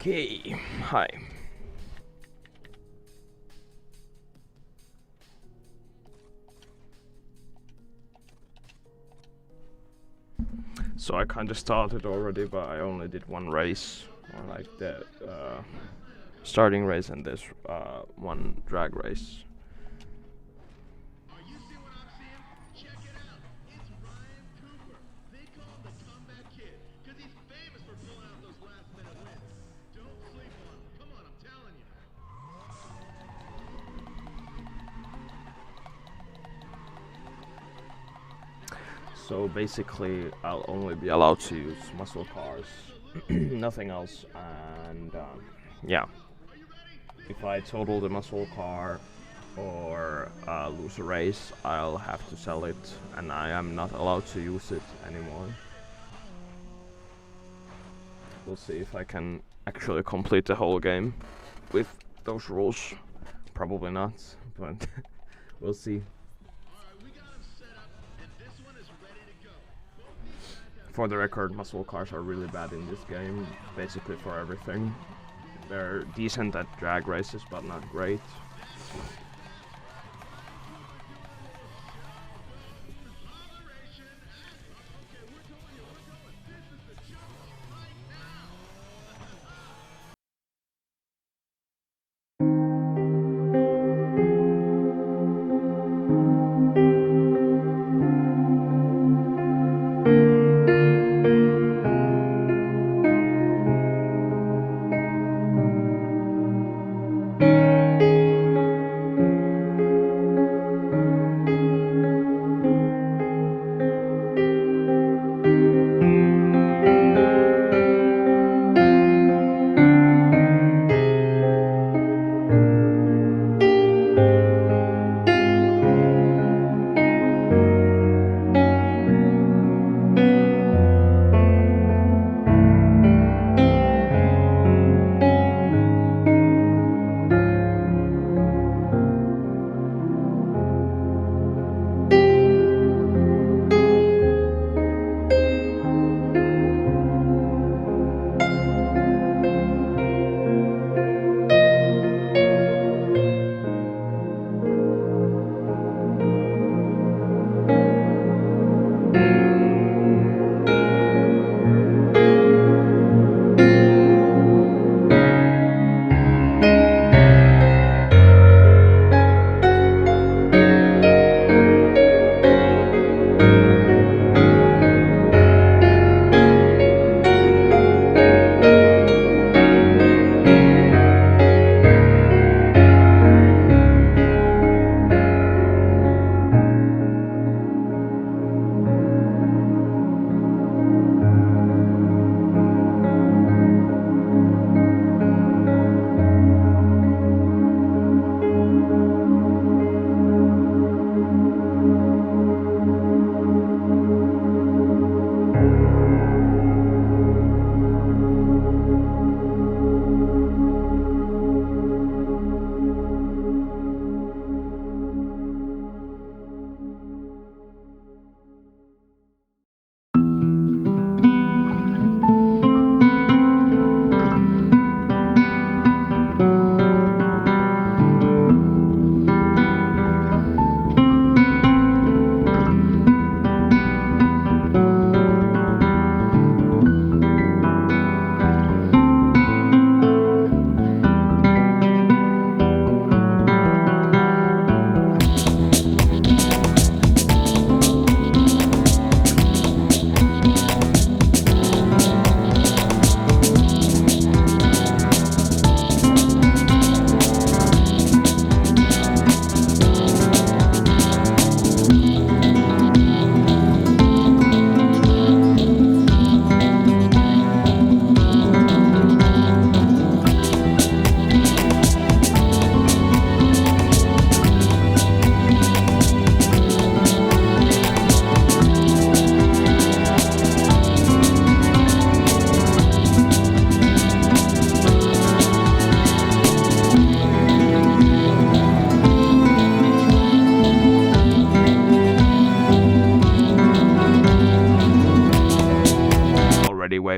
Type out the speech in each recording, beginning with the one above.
Okay, hi. So I kind of started already, but I only did one race, or like the starting race and this one drag race. So basically, I'll only be allowed to use muscle cars, nothing else. And yeah, if I total the muscle car or lose a race, I'll have to sell it, and I am not allowed to use it anymore. We'll see if I can actually complete the whole game with those rules. Probably not, but we'll see. For the record, muscle cars are really bad in this game, basically for everything. They're decent at drag races, but not great.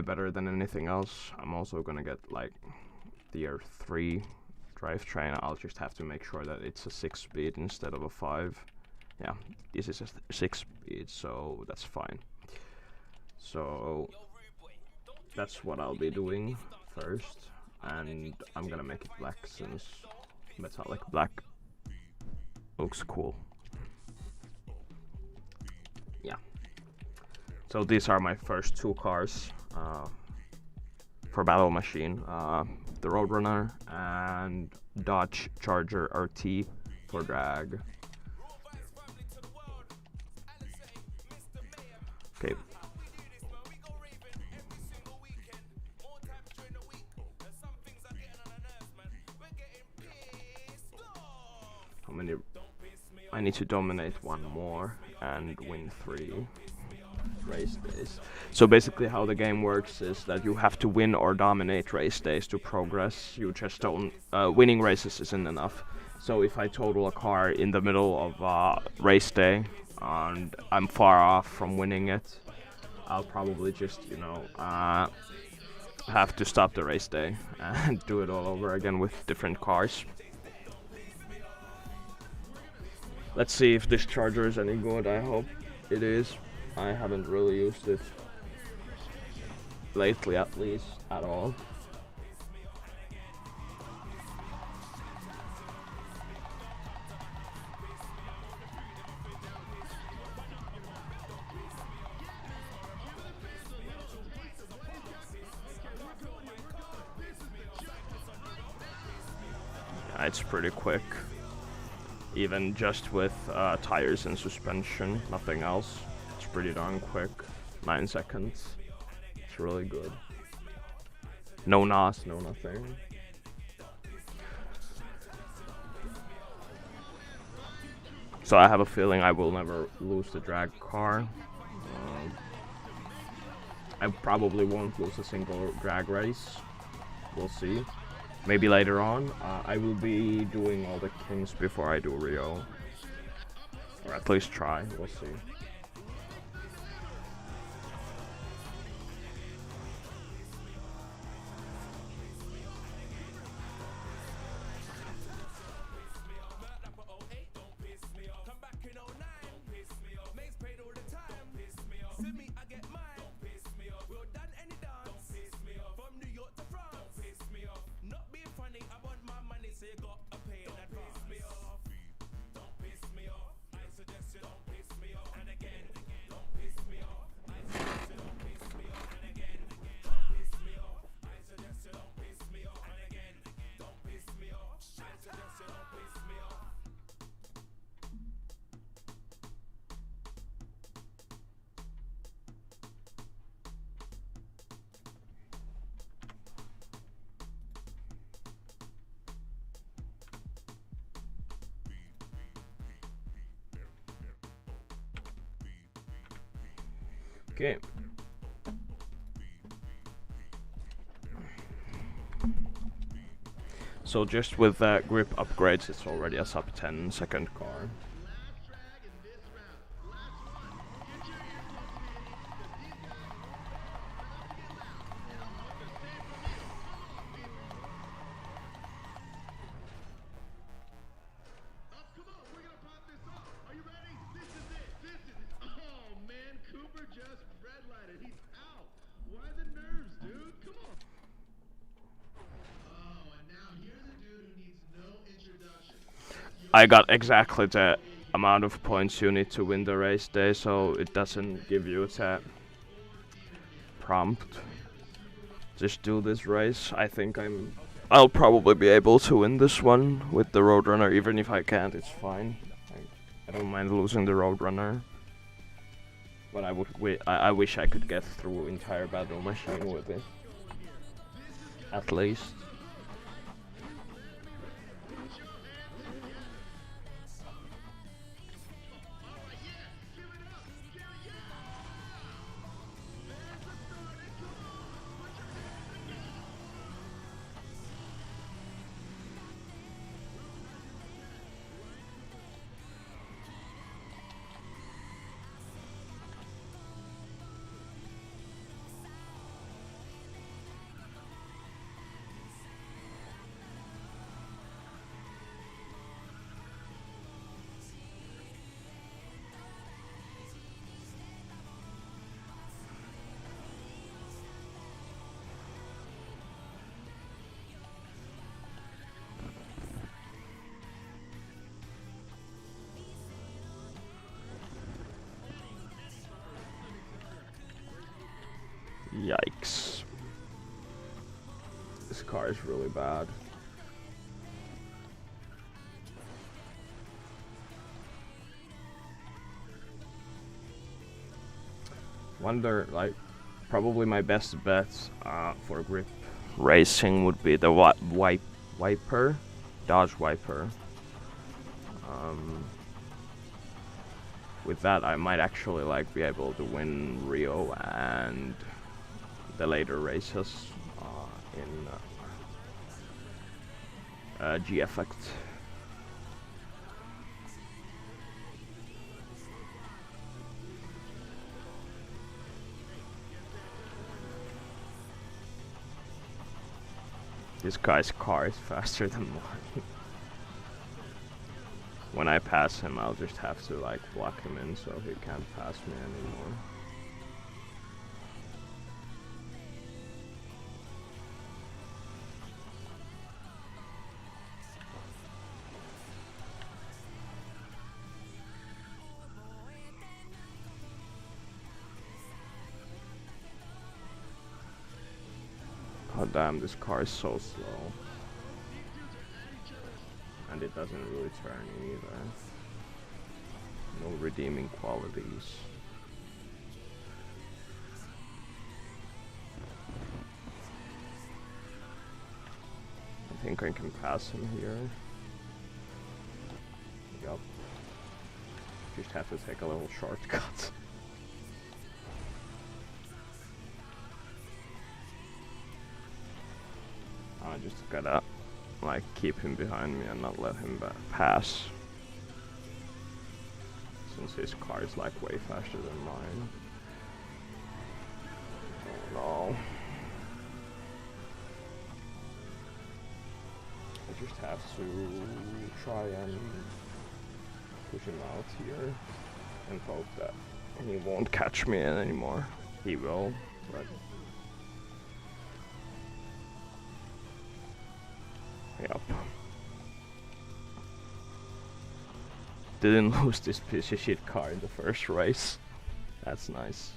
better than anything else. I'm also gonna get like tier 3 drivetrain. I'll just have to make sure that it's a 6-speed instead of a 5. Yeah, this is a 6-speed, so that's fine. So that's what I'll be doing first, and I'm gonna make it black since metallic black looks cool. Yeah. So these are my first 2 cars for Battle Machine. The Roadrunner and Dodge Charger RT for drag. Okay. How many? I need to dominate 1 more and win 3 race days. So basically how the game works is that you have to win or dominate race days to progress. You just don't, winning races isn't enough. So if I total a car in the middle of race day and I'm far off from winning it, I'll probably just, you know, have to stop the race day and do it all over again with different cars. Let's see if this charger is any good. I hope it is. I haven't really used it lately, at least, at all. Yeah, it's pretty quick. Even just with tires and suspension, nothing else. It's pretty darn quick. 9 seconds. It's really good. No NOS, no nothing. So I have a feeling I will never lose the drag car. I probably won't lose a single drag race. We'll see. Maybe later on. I will be doing all the kings before I do Rio. Or at least try, we'll see. Okay. So just with grip upgrades, it's already a sub 10 second car. I got exactly the amount of points you need to win the race day, so it doesn't give you that prompt. Just do this race. I think I'll probably be able to win this one with the Roadrunner. Even if I can't, it's fine. I don't mind losing the Roadrunner. But I wish I could get through entire Battle Machine with it. At least. Yikes. This car is really bad. Wonder, like, probably my best bet for grip racing would be the Viper, Dodge Viper. With that, I might actually like be able to win Rio and the later races in G Effect. This guy's car is faster than mine. When I pass him, I'll just have to like block him in so he can't pass me anymore. God damn, this car is so slow. And it doesn't really turn either. No redeeming qualities. I think I can pass him here. Yup. Just have to take a little shortcut. I just gotta like keep him behind me and not let him pass, since his car is like way faster than mine. Oh no. I just have to try and push him out here and hope that he won't catch me anymore. He will, but yep. Didn't lose this piece of shit car in the first race. That's nice.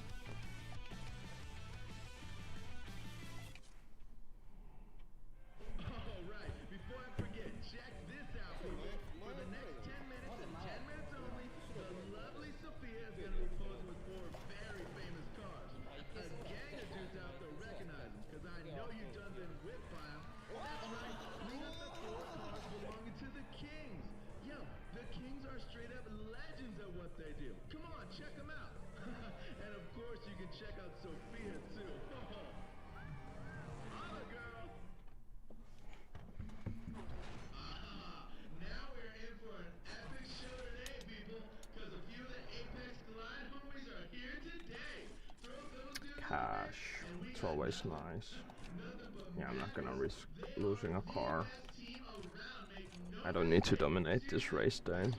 Cash. It's always nice. Yeah, I'm not gonna risk losing a car. I don't need to dominate this race day.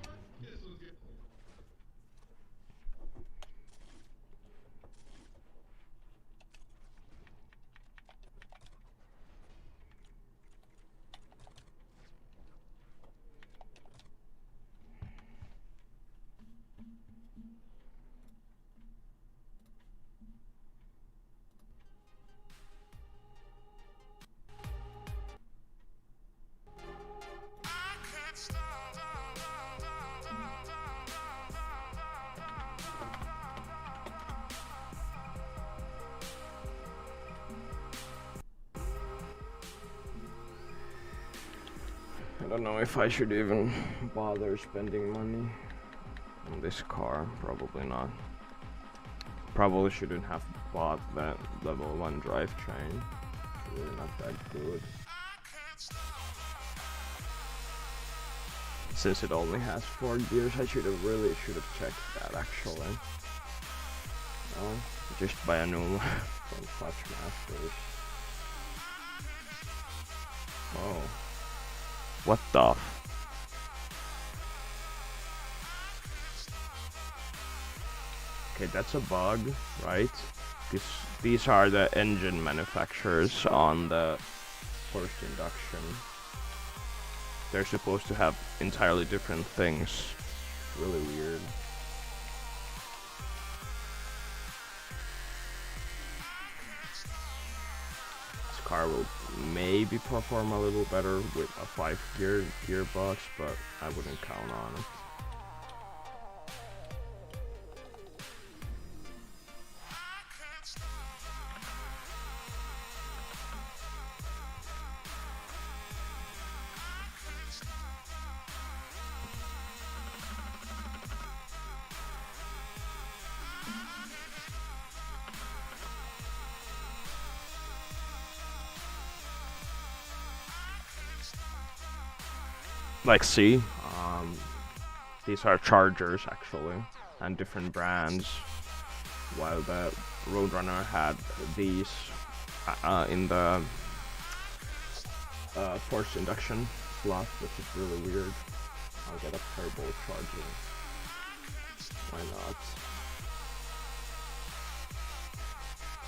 I don't know if I should even bother spending money on this car. Probably not. Probably shouldn't have bought that level 1 drivetrain. It's really not that good. Since it only has 4 gears, I should have checked that actually. No, just buy a new one from Clutch Masters. Oh. What the Okay, that's a bug, right? These are the engine manufacturers on the first induction. They're supposed to have entirely different things. Really weird. car will maybe perform a little better with a 5-gear gearbox, but I wouldn't count on it. Like see, these are chargers actually, and different brands, while the Roadrunner had these in the forced induction slot, which is really weird. I'll get a turbo charger. Why not?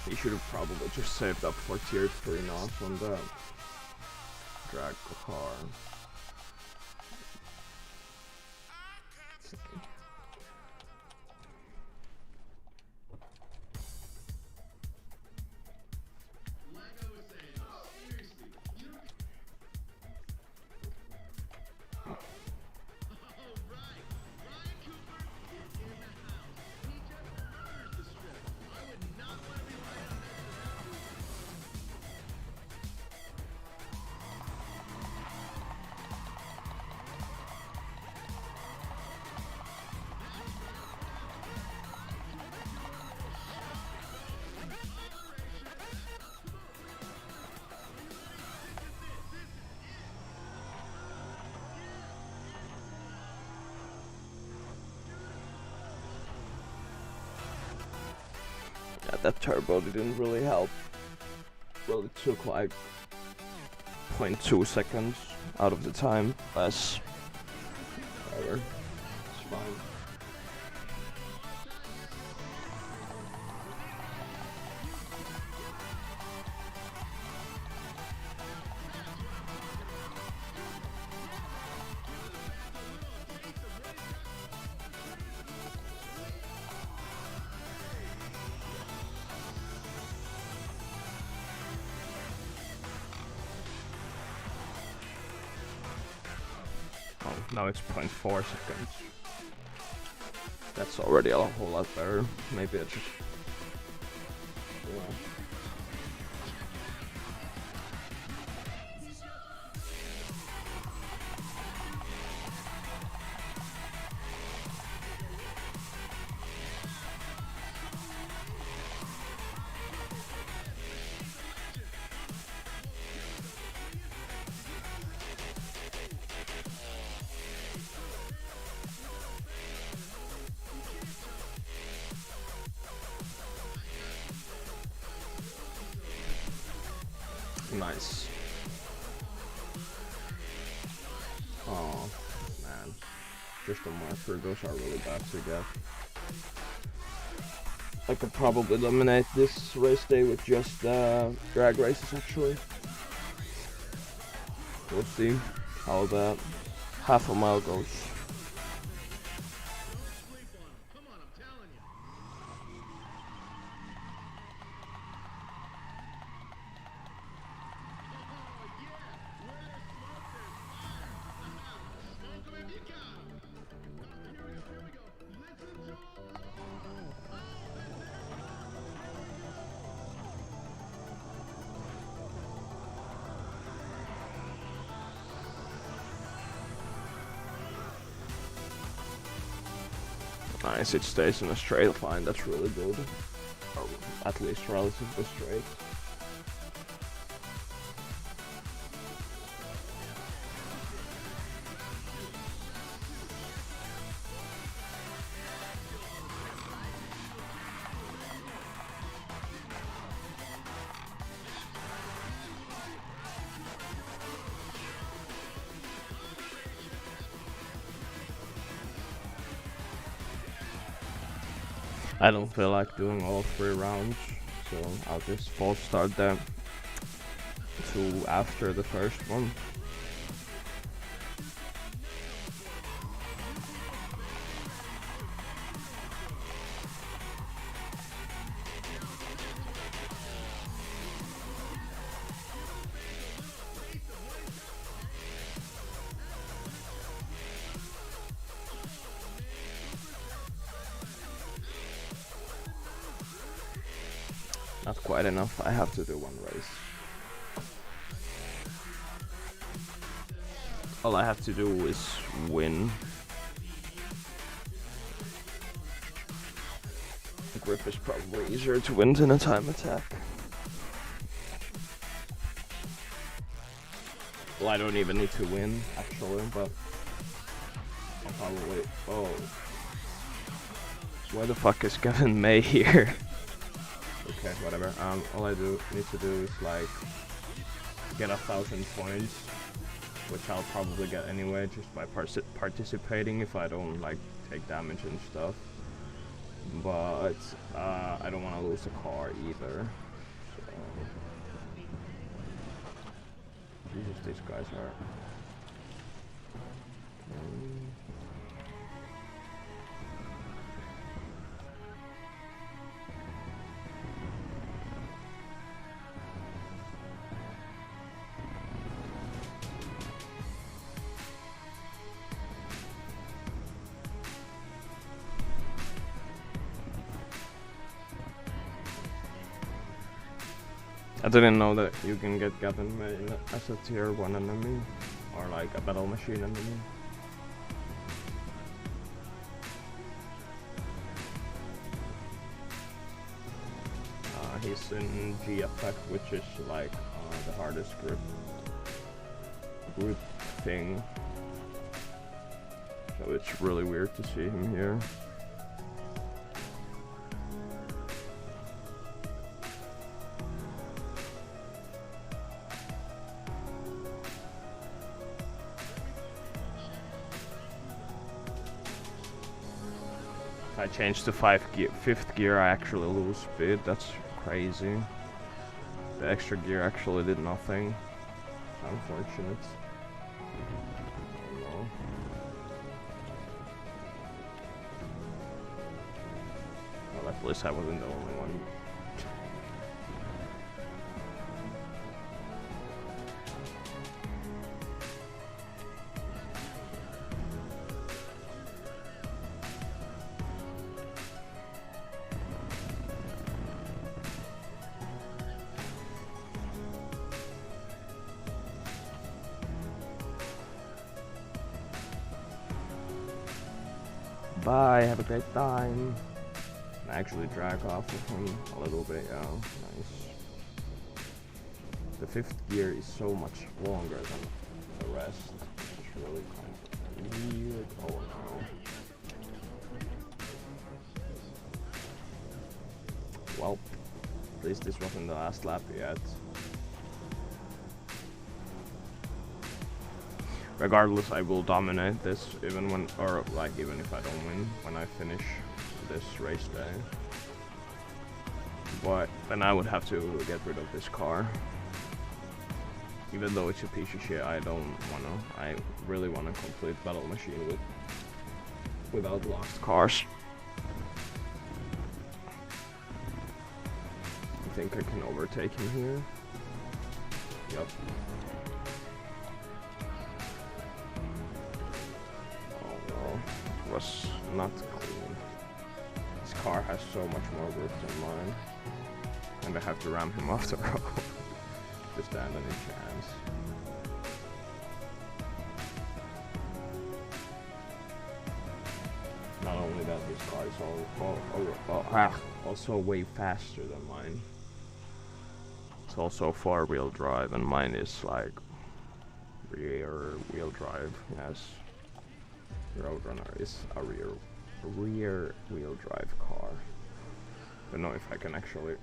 You should have probably just saved up for tier 3 NOS on the drag car. Yeah, that turbo didn't really help. Well, it took like 0.2 seconds out of the time less. Whatever, it's fine. Now it's 0.4 seconds. That's already a whole lot better. Maybe I just... yeah. Nice. Oh man, just a marker. Those are really bad to get. I could probably eliminate this race day with just drag races actually. We'll see how the half a mile goes. Nice, it stays in a straight line, that's really good. Or at least relatively straight. I don't feel like doing all 3 rounds, so I'll just false start them 2 after the first one. Not quite enough. I have to do one race. All I have to do is win. The grip is probably easier to win than a time attack. Well, I don't even need to win, actually, but I'll probably... Oh. Where the fuck is Gavin May here? Okay, whatever. All I need to do is, like, get 1,000 points, which I'll probably get anyway, just by participating if I don't, like, take damage and stuff. But, I don't want to lose a car either. So... Jesus, these guys are... I didn't know that you can get Gavin May as a tier 1 enemy, or like a battle machine enemy. He's in G effect, which is like the hardest group thing. So it's really weird to see him here. If I change to 5th gear, I actually lose speed. That's crazy. The extra gear actually did nothing. Unfortunate. Oh no. Well, at least I wasn't the only one. Bye, have a great time. I actually drag off with him a little bit, yeah, nice. The 5th gear is so much longer than the rest. It's really kind of weird. Oh no. Well, at least this wasn't the last lap yet. Regardless, I will dominate this even when, or like even if I don't win when I finish this race day. But then I would have to get rid of this car. Even though it's a piece of shit, I don't wanna. I really wanna complete Battle Machine without lost cars. I think I can overtake him here. Yep. Was not clean. This car has so much more grip than mine, and I have to ram him off the road to stand any chance. Not only that, this car is also way faster than mine. It's also 4-wheel drive, and mine is like rear-wheel drive. Yes. Roadrunner is a rear wheel drive car. Don't know if I can actually,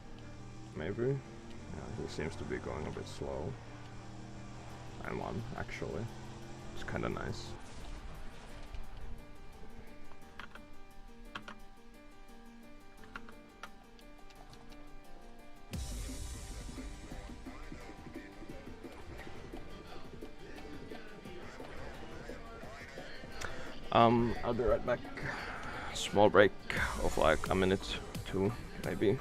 maybe. Yeah, he seems to be going a bit slow. I'm on, actually. It's kind of nice. I'll be right back. Small break of like a minute, 2 maybe.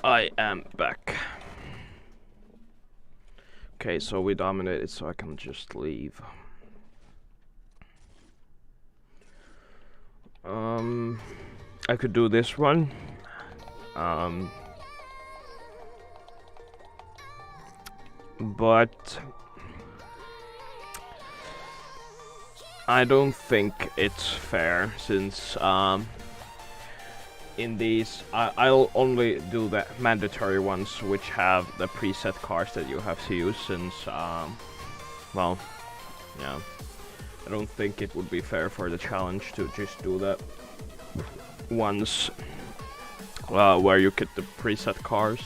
I am back. Okay, so we dominated, so I can just leave. I could do this one. But I don't think it's fair, since in these I'll only do the mandatory ones which have the preset cars that you have to use, since well, yeah, I don't think it would be fair for the challenge to just do the ones where you get the preset cars.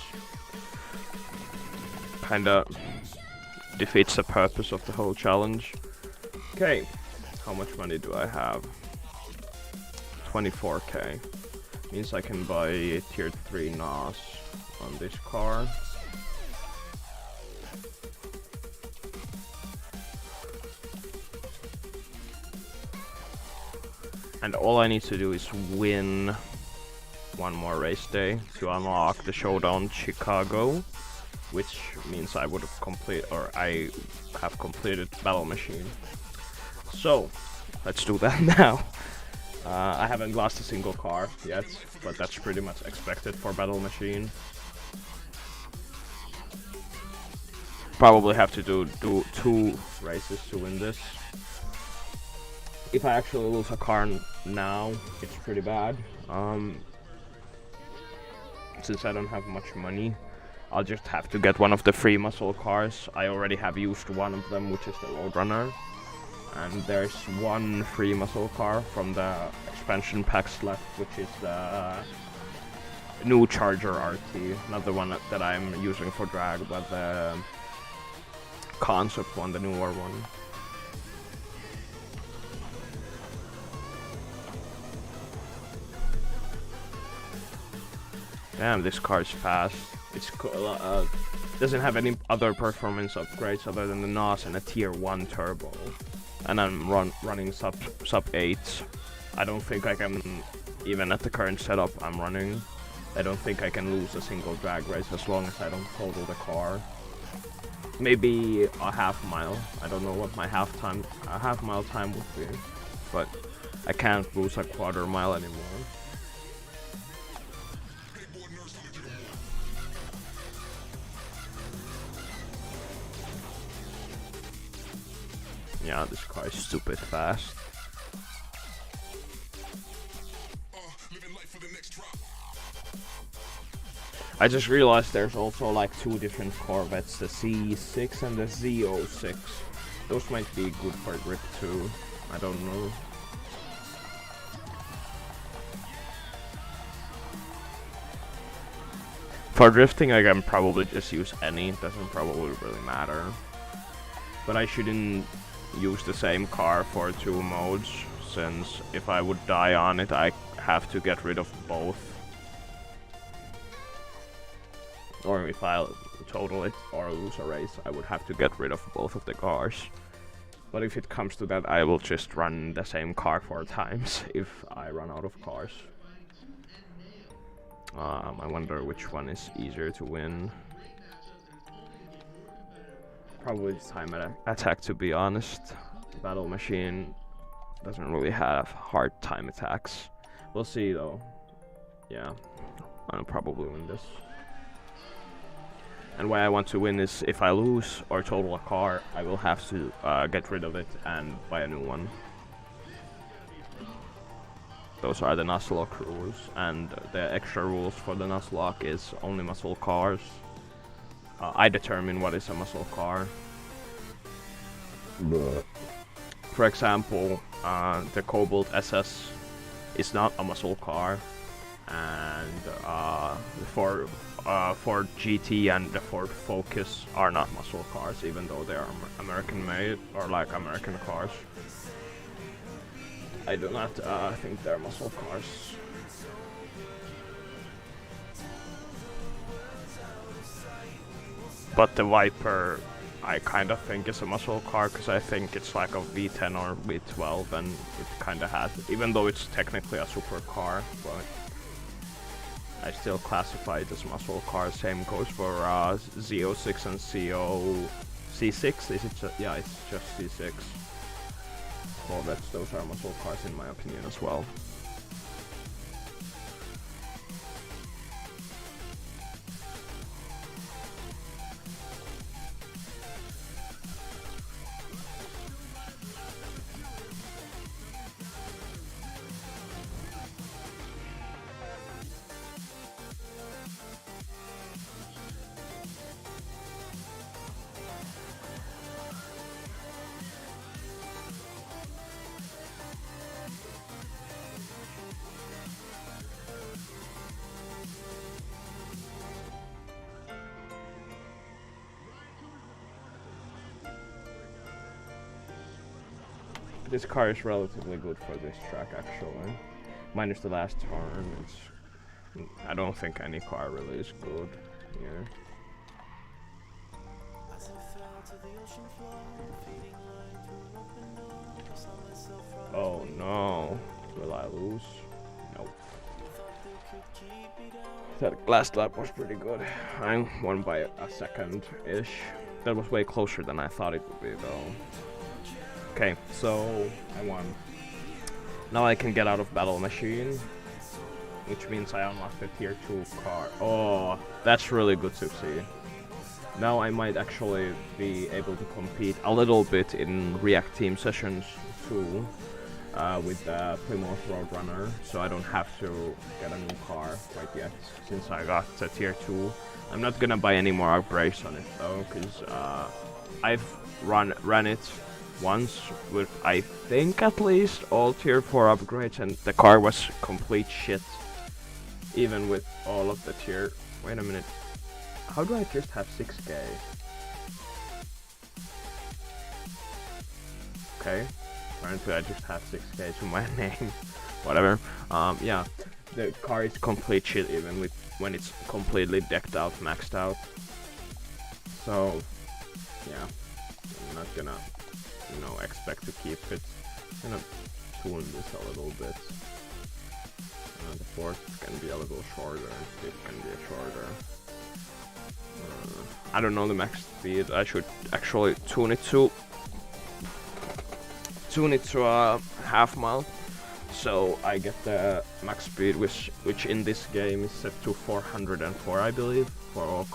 Kinda defeats the purpose of the whole challenge. Okay, how much money do I have? 24k. Means I can buy a tier 3 NOS on this car. And all I need to do is win one more race day to unlock the Showdown Chicago, which means I would have I have completed Battle Machine. So let's do that now. I haven't lost a single car yet, but that's pretty much expected for Battle Machine. Probably have to do 2 races to win this. If I actually lose a car now, it's pretty bad. Since I don't have much money, I'll just have to get one of the free muscle cars. I already have used one of them, which is the Roadrunner. And there's one free muscle car from the expansion packs left, which is the new Charger RT. Not the one that I'm using for drag, but the concept one, the newer one. Damn, this car is fast. It's doesn't have any other performance upgrades other than the NOS and a tier 1 turbo. And I'm running sub 8. I don't think I can, even at the current setup I'm running, I don't think I can lose a single drag race as long as I don't total the car. Maybe a half mile. I don't know what my half mile time would be, but I can't lose a quarter mile anymore. Yeah, this car is stupid fast. I just realized there's also like 2 different Corvettes, the C6 and the Z06. Those might be good for grip too. I don't know. For drifting, I can probably just use any. It doesn't probably really matter. But I shouldn't use the same car for 2 modes, since if I would die on it, I have to get rid of both. Or if I total it or lose a race, I would have to get rid of both of the cars. But if it comes to that, I will just run the same car 4 times if I run out of cars. I wonder which one is easier to win. Probably time attack, to be honest. Battle Machine doesn't really have hard time attacks. We'll see though. Yeah, I'll probably win this. And why I want to win is if I lose or total a car, I will have to get rid of it and buy a new one. Those are the NUZLOCKE rules, and the extra rules for the NUZLOCKE is only muscle cars. I determine what is a muscle car. For example, the Cobalt SS is not a muscle car, and the Ford GT and the Ford Focus are not muscle cars, even though they are American made or like American cars. I do not think they're muscle cars. But the Viper, I kind of think is a muscle car, because I think it's like a V10 or V12, and it kind of has, even though it's technically a supercar, but I still classify it as muscle car. Same goes for Z06 and C6. Is it? Yeah, it's just C6. Well, those are muscle cars in my opinion as well. This car is relatively good for this track actually. Minus the last turn, I don't think any car really is good here. Oh no, will I lose? Nope. That last lap was pretty good. I won by a second-ish. That was way closer than I thought it would be though. Okay, so I won. Now I can get out of Battle Machine, which means I unlocked a tier 2 car. Oh, that's really good to see. Now I might actually be able to compete a little bit in React Team sessions too, with the Plymouth Roadrunner, so I don't have to get a new car quite yet, since I got a tier 2. I'm not gonna buy any more upgrades on it though, because I've ran it once with, I think, at least all tier 4 upgrades, and the car was complete shit, even with all of the tier... Wait a minute, how do I just have 6k? Okay, apparently I just have 6k to my name. Whatever. Yeah, the car is complete shit even with when it's completely decked out, maxed out. So yeah, I'm not gonna, you know, expect to keep it. I'm gonna tune this a little bit. The fourth can be a little shorter, fifth can be shorter. I don't know the max speed. I should actually tune it to a half mile, so I get the max speed, which in this game is set to 404, I believe, for all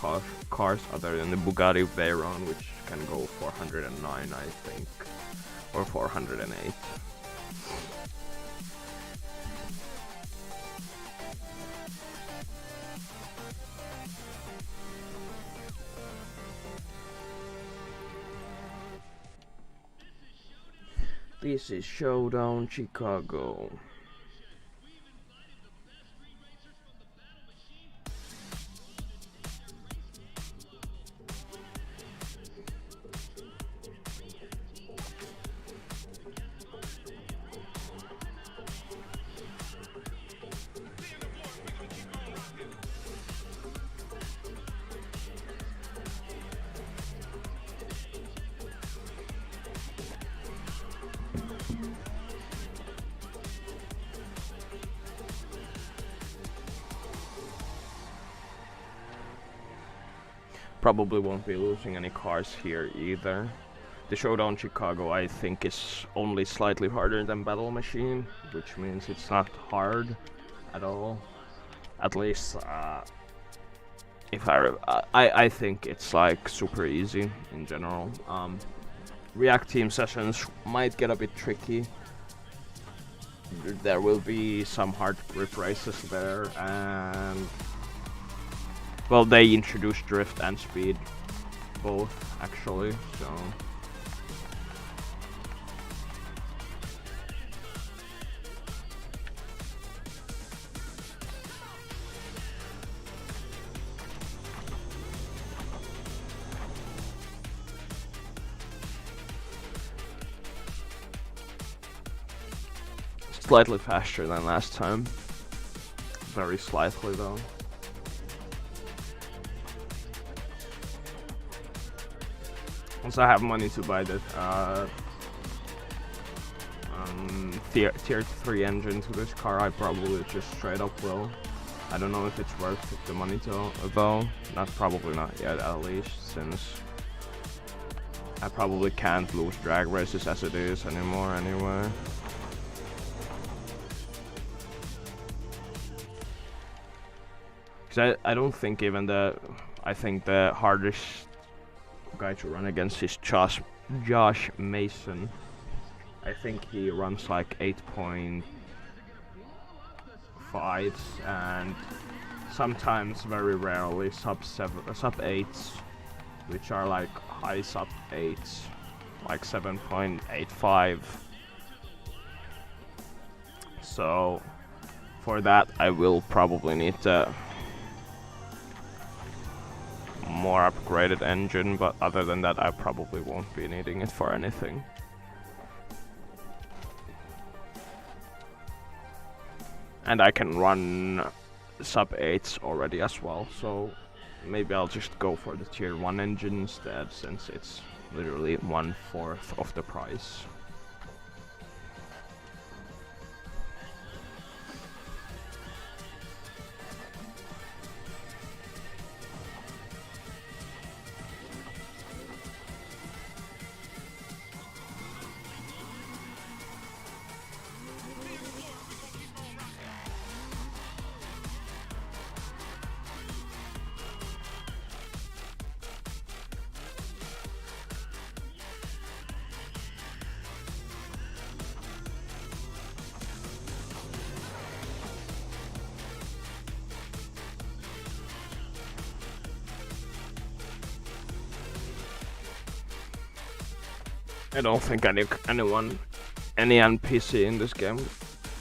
cars other than the Bugatti Veyron, which can go 409, I think, or 408. This is Showdown Chicago. Probably won't be losing any cars here either. The Showdown Chicago, I think, is only slightly harder than Battle Machine, which means it's not hard at all. At least, if I think it's like super easy in general. React Team sessions might get a bit tricky. There will be some hard grip races there, and well, they introduced drift and speed, both actually, so... Slightly faster than last time. Very slightly though. Once I have money to buy the tier 3 engine to this car, I probably just straight up will. I don't know if it's worth the money though. Probably not yet, at least, since I probably can't lose drag races as it is anymore anyway. Cause I don't think even I think the hardest guy to run against is Josh Mason. I think he runs like 8.5s and sometimes, very rarely, sub 8s, which are like high sub 8s, like 7.85. So for that I will probably need a more upgraded engine, but other than that I probably won't be needing it for anything. And I can run sub 8s already as well, so maybe I'll just go for the tier 1 engine instead, since it's literally 1/4 of the price. I don't think any NPC in this game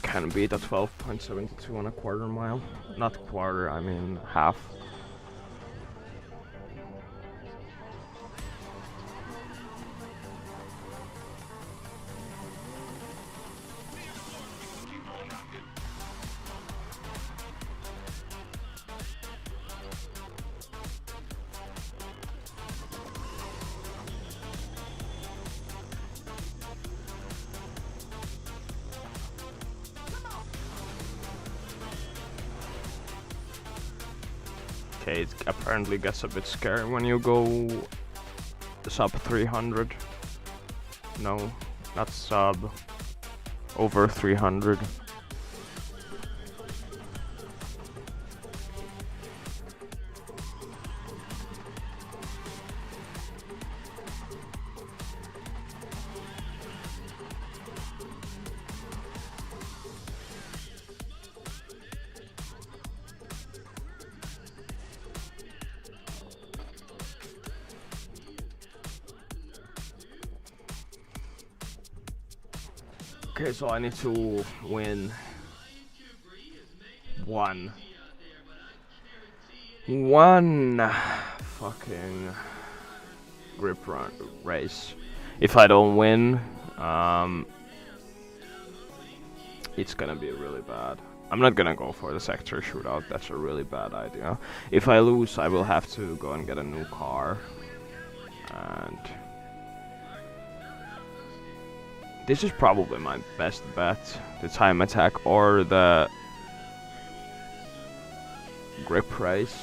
can beat a 12.72 on a quarter mile. Not quarter, I mean half. Okay, it apparently gets a bit scary when you go sub 300. No, not sub, over 300. Okay, so I need to win one fucking grip run race. If I don't win, it's gonna be really bad. I'm not gonna go for the sector shootout, that's a really bad idea. If I lose, I will have to go and get a new car. And this is probably my best bet, the time attack or the grip race.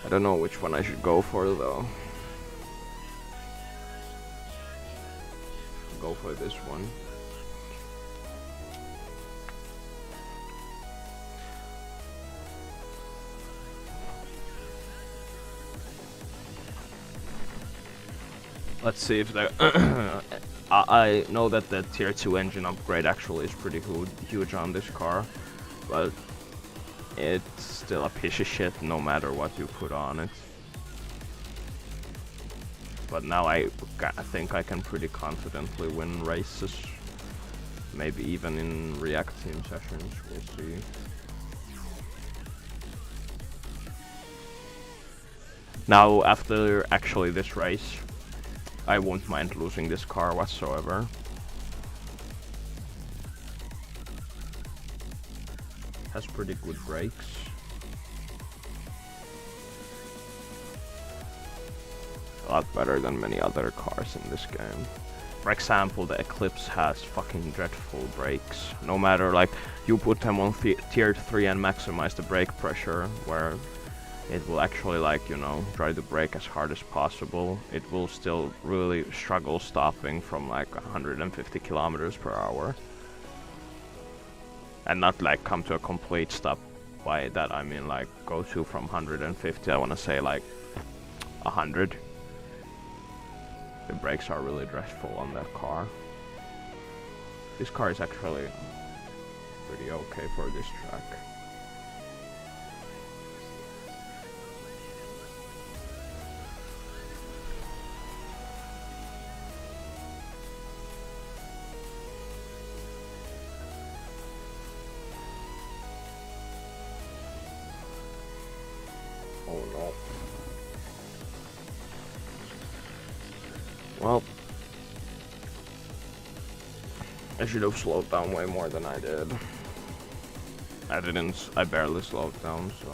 I don't know which one I should go for though. Go for this one. Let's see if the I know that the tier 2 engine upgrade actually is pretty huge on this car, but it's still a piece of shit no matter what you put on it. But now I think I can pretty confidently win races, maybe even in React team sessions, we'll see. Now after actually this race, I won't mind losing this car whatsoever. Has pretty good brakes. A lot better than many other cars in this game. For example, the Eclipse has fucking dreadful brakes. No matter, like, you put them on tier 3 and maximize the brake pressure, where it will actually, like, you know, try to brake as hard as possible. It will still really struggle stopping from like 150 kilometers per hour. And not like come to a complete stop. By that I mean like go to from 150, I wanna say like 100. The brakes are really dreadful on that car. This car is actually pretty okay for this track. Oh no. Well, I should have slowed down way more than I did. I barely slowed down, so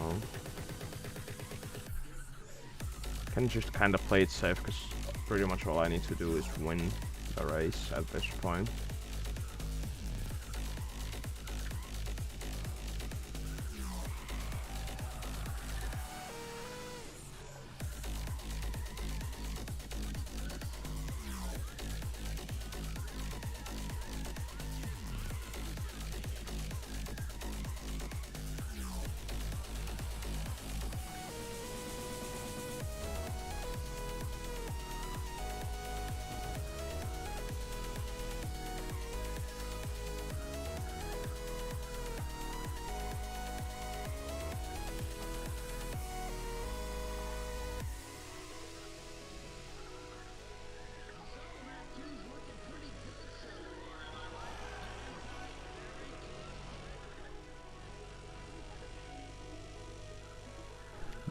can just kind of play it safe, because pretty much all I need to do is win the race at this point.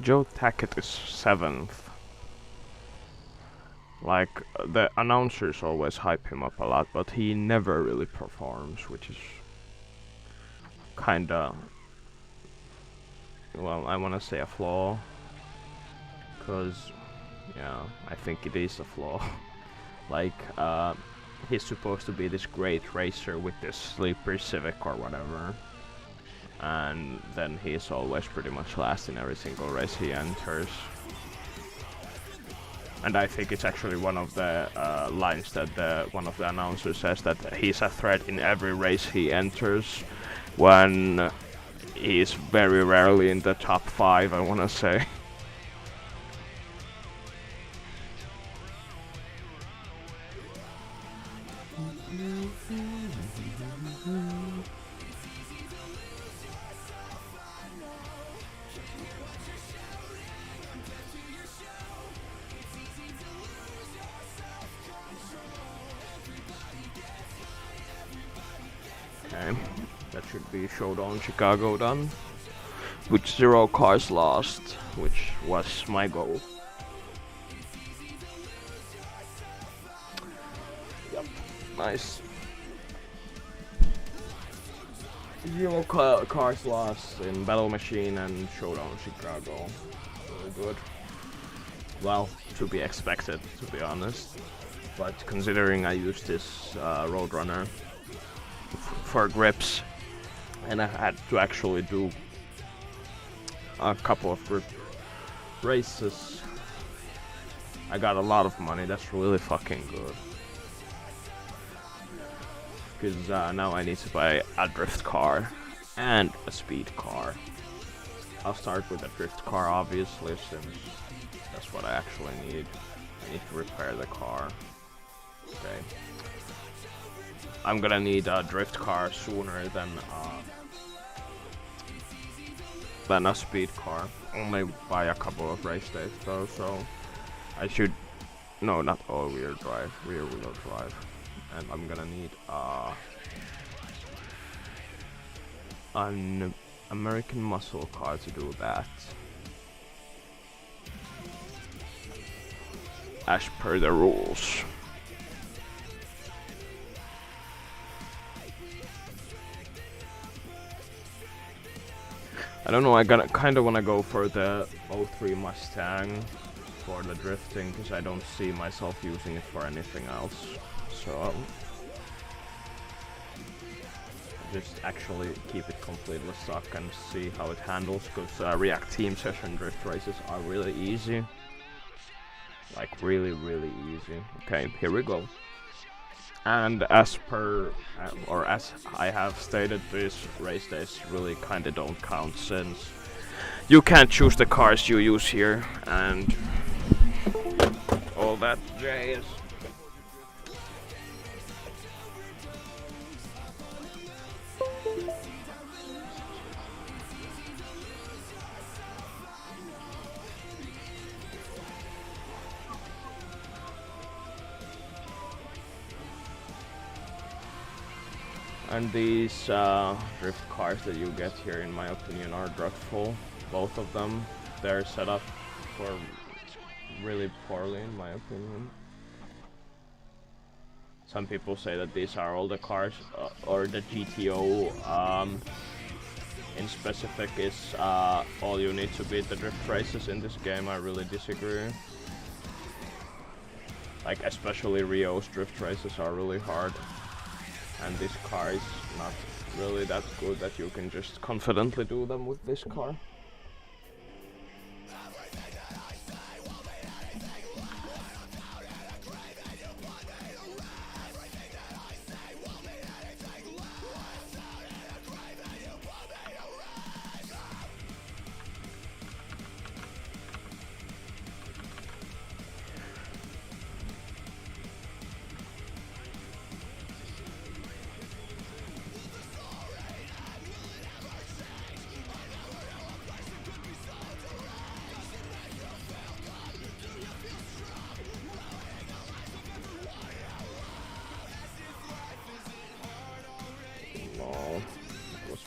Joe Tackett is 7th. Like, the announcers always hype him up a lot, but he never really performs, which is kinda, well, I wanna say a flaw, cause, yeah, I think it is a flaw. Like, he's supposed to be this great racer with this sleeper Civic or whatever, and then he's always pretty much last in every single race he enters. And I think it's actually one of the lines that one of the announcers says, that he's a threat in every race he enters, when he's very rarely in the top 5, I wanna say. Okay, that should be Showdown Chicago done, with 0 cars lost, which was my goal. Yep, nice. 0 cars lost in Battle Machine and Showdown Chicago. Really good. Well, to be expected, to be honest. But considering I used this Roadrunner for grips, and I had to actually do a couple of grip races, I got a lot of money. That's really fucking good. Because now I need to buy a drift car and a speed car. I'll start with a drift car, obviously, since that's what I actually need. I need to repair the car. Okay. I'm gonna need a drift car sooner than a speed car. Only by a couple of race days though, so I should... No, not all-wheel drive, rear-wheel drive. And I'm gonna need an American muscle car to do that, as per the rules. I don't know, I kinda wanna go for the 03 Mustang for the drifting, because I don't see myself using it for anything else. so just actually keep it completely stuck and see how it handles, because React Team Session drift races are really easy. Like really easy. Okay, here we go. And as per, or as I have stated, these race days really kinda don't count, since you can't choose the cars you use here and all that jazz. And these drift cars that you get here, in my opinion, are dreadful. Both of them. They're set up for really poorly, in my opinion. Some people say that these are all the cars, or the GTO in specific is all you need to beat the drift races in this game. I really disagree. Like, especially Rio's drift races are really hard. And this car is not really that good that you can just confidently do them with this car.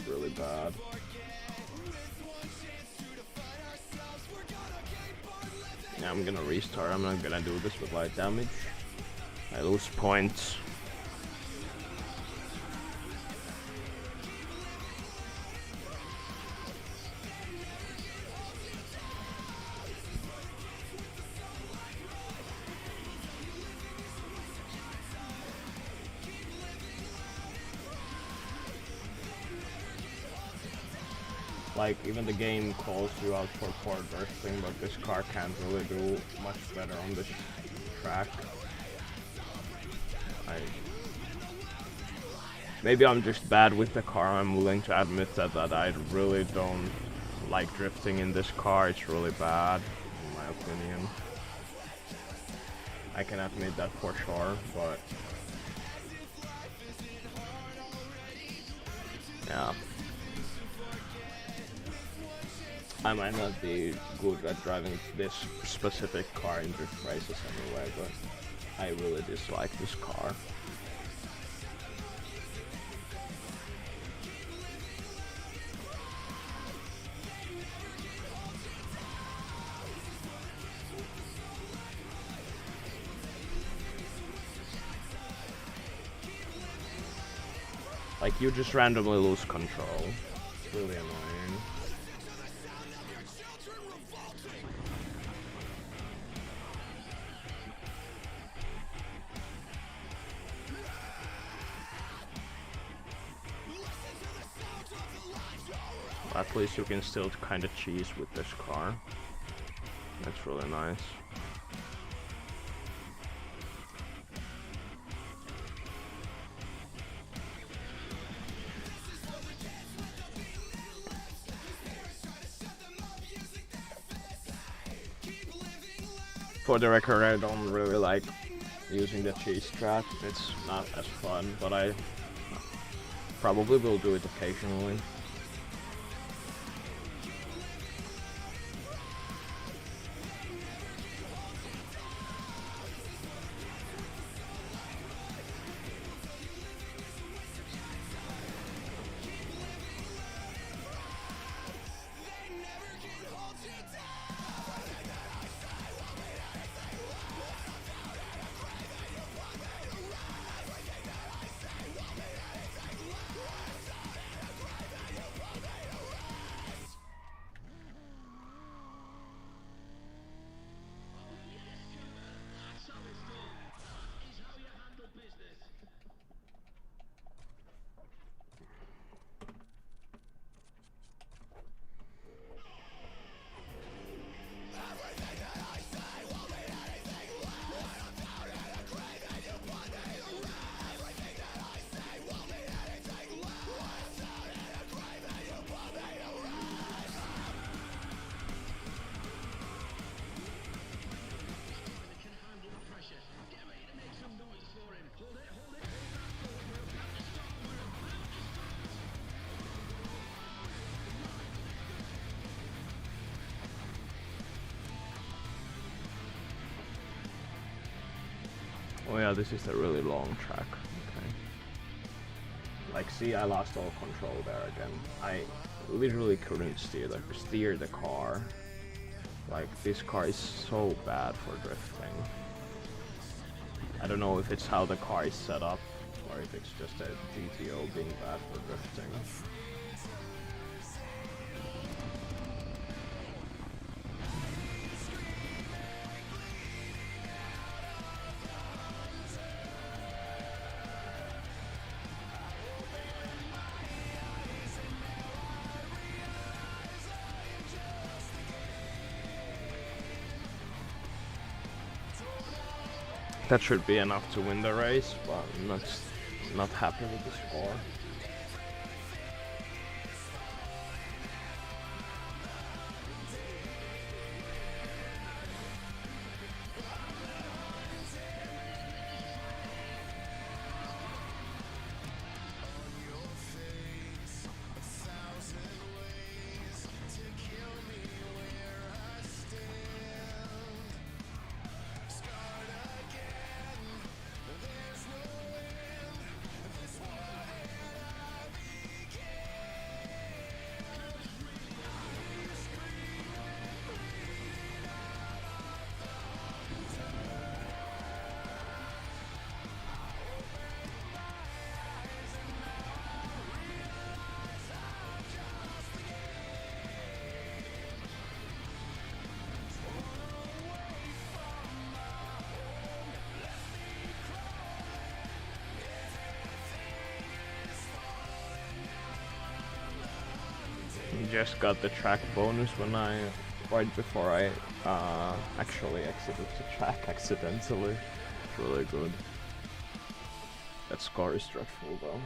Really bad. Yeah, I'm gonna restart. I'm not gonna do this with light damage. I lose points. Like, even the game calls you out for poor drifting, but this car can't really do much better on this track. Maybe I'm just bad with the car. I'm willing to admit that I really don't like drifting in this car. It's really bad, in my opinion. I can admit that for sure, but yeah. I might not be good at driving this specific car in drift races anyway, but I really dislike this car. Like, you just randomly lose control. It's really annoying. At least you can still kind of cheese with this car. That's really nice. For the record, I don't really like using the cheese strat. It's not as fun, but I probably will do it occasionally. yeah, this is a really long track. Okay. Like, see, I lost all control there again. I literally couldn't steer the car. Like, this car is so bad for drifting. I don't know if it's how the car is set up, or if it's just a GTO being bad for drifting. That should be enough to win the race, but I'm not happy with the score. Just got the track bonus when right before I actually exited the track accidentally. It's really good. That score is dreadful though.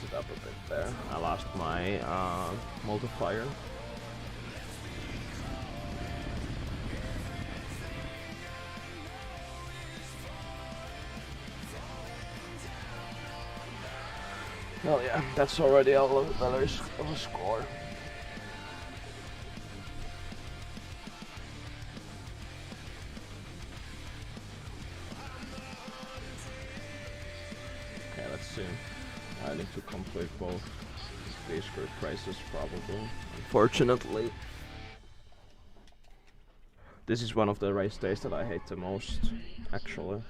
It up a bit there. I lost my multiplier. Well, yeah, that's already a lot better of a score. Okay, let's see. I need to complete both these group races probably. Unfortunately. This is one of the race days that I hate the most, actually.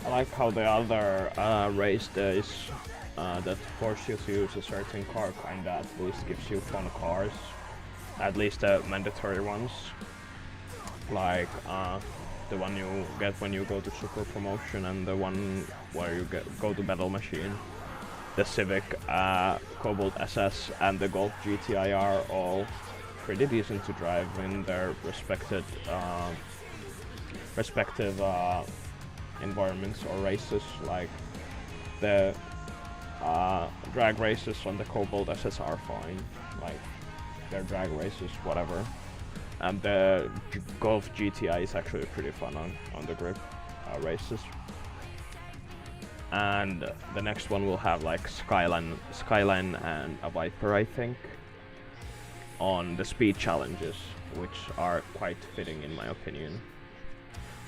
I like how the other race days that force you to use a certain car kinda at least gives you fun cars. At least the mandatory ones. Like the one you get when you go to Super Promotion and the one where you go to Battle Machine. The Civic, Cobalt SS and the Golf GTI are all pretty decent to drive in their respective environments or races. Like the drag races on the Cobalt SS are fine, like they're drag races, whatever. And the Golf GTI is actually pretty fun on the grip races. And the next one will have like Skyline and a Viper, I think, on the speed challenges, which are quite fitting in my opinion.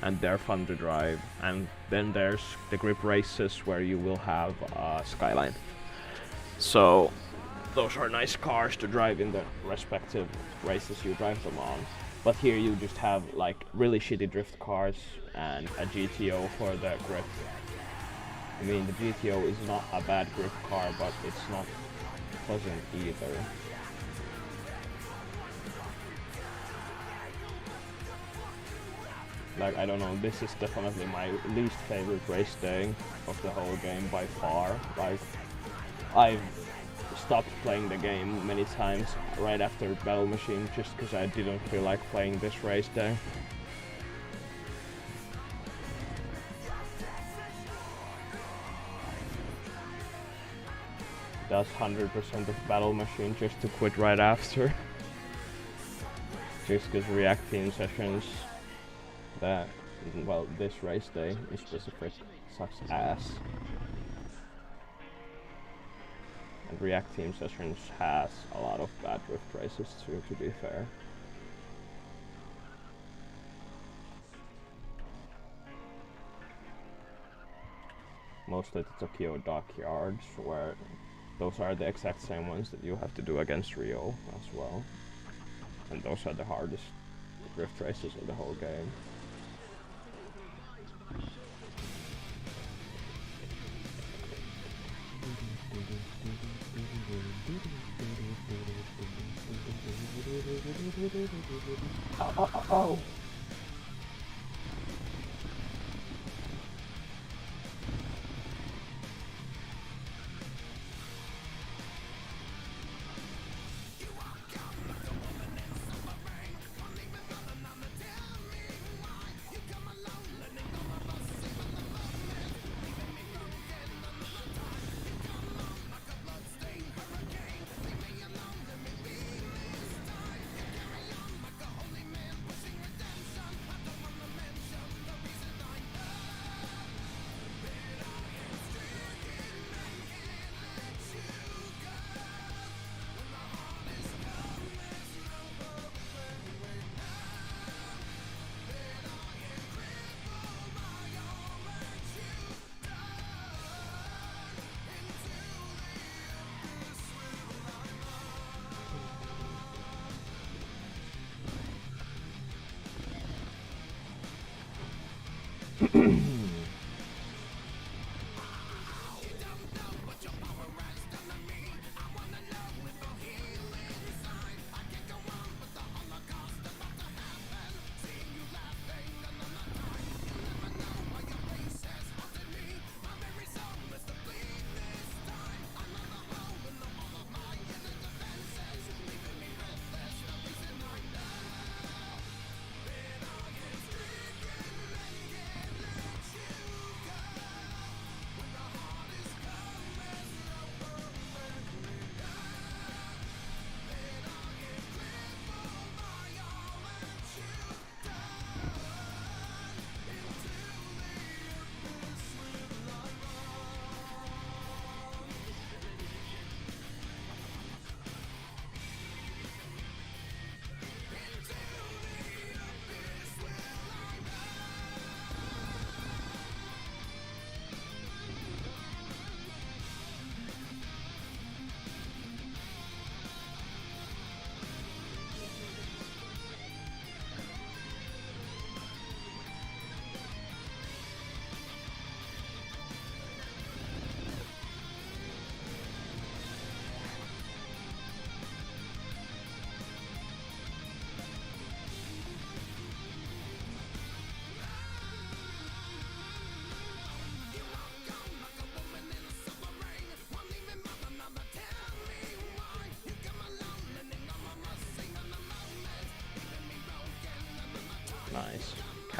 And they're fun to drive. And then there's the grip races where you will have Skyline. So those are nice cars to drive in the respective races you drive them on. But here you just have like really shitty drift cars and a GTO for the grip. I mean, the GTO is not a bad grip car, but it's not pleasant either. Like, I don't know, this is definitely my least favorite race day of the whole game by far. Like, I've stopped playing the game many times right after Battle Machine just because I didn't feel like playing this race day. Does 100% of Battle Machine just to quit right after. Just because React Team sessions that, well, this race day in specific sucks ass. And React Team sessions has a lot of bad drift races too, to be fair. Mostly the Tokyo dockyards, where those are the exact same ones that you have to do against Rio as well. And those are the hardest drift races of the whole game. Oh.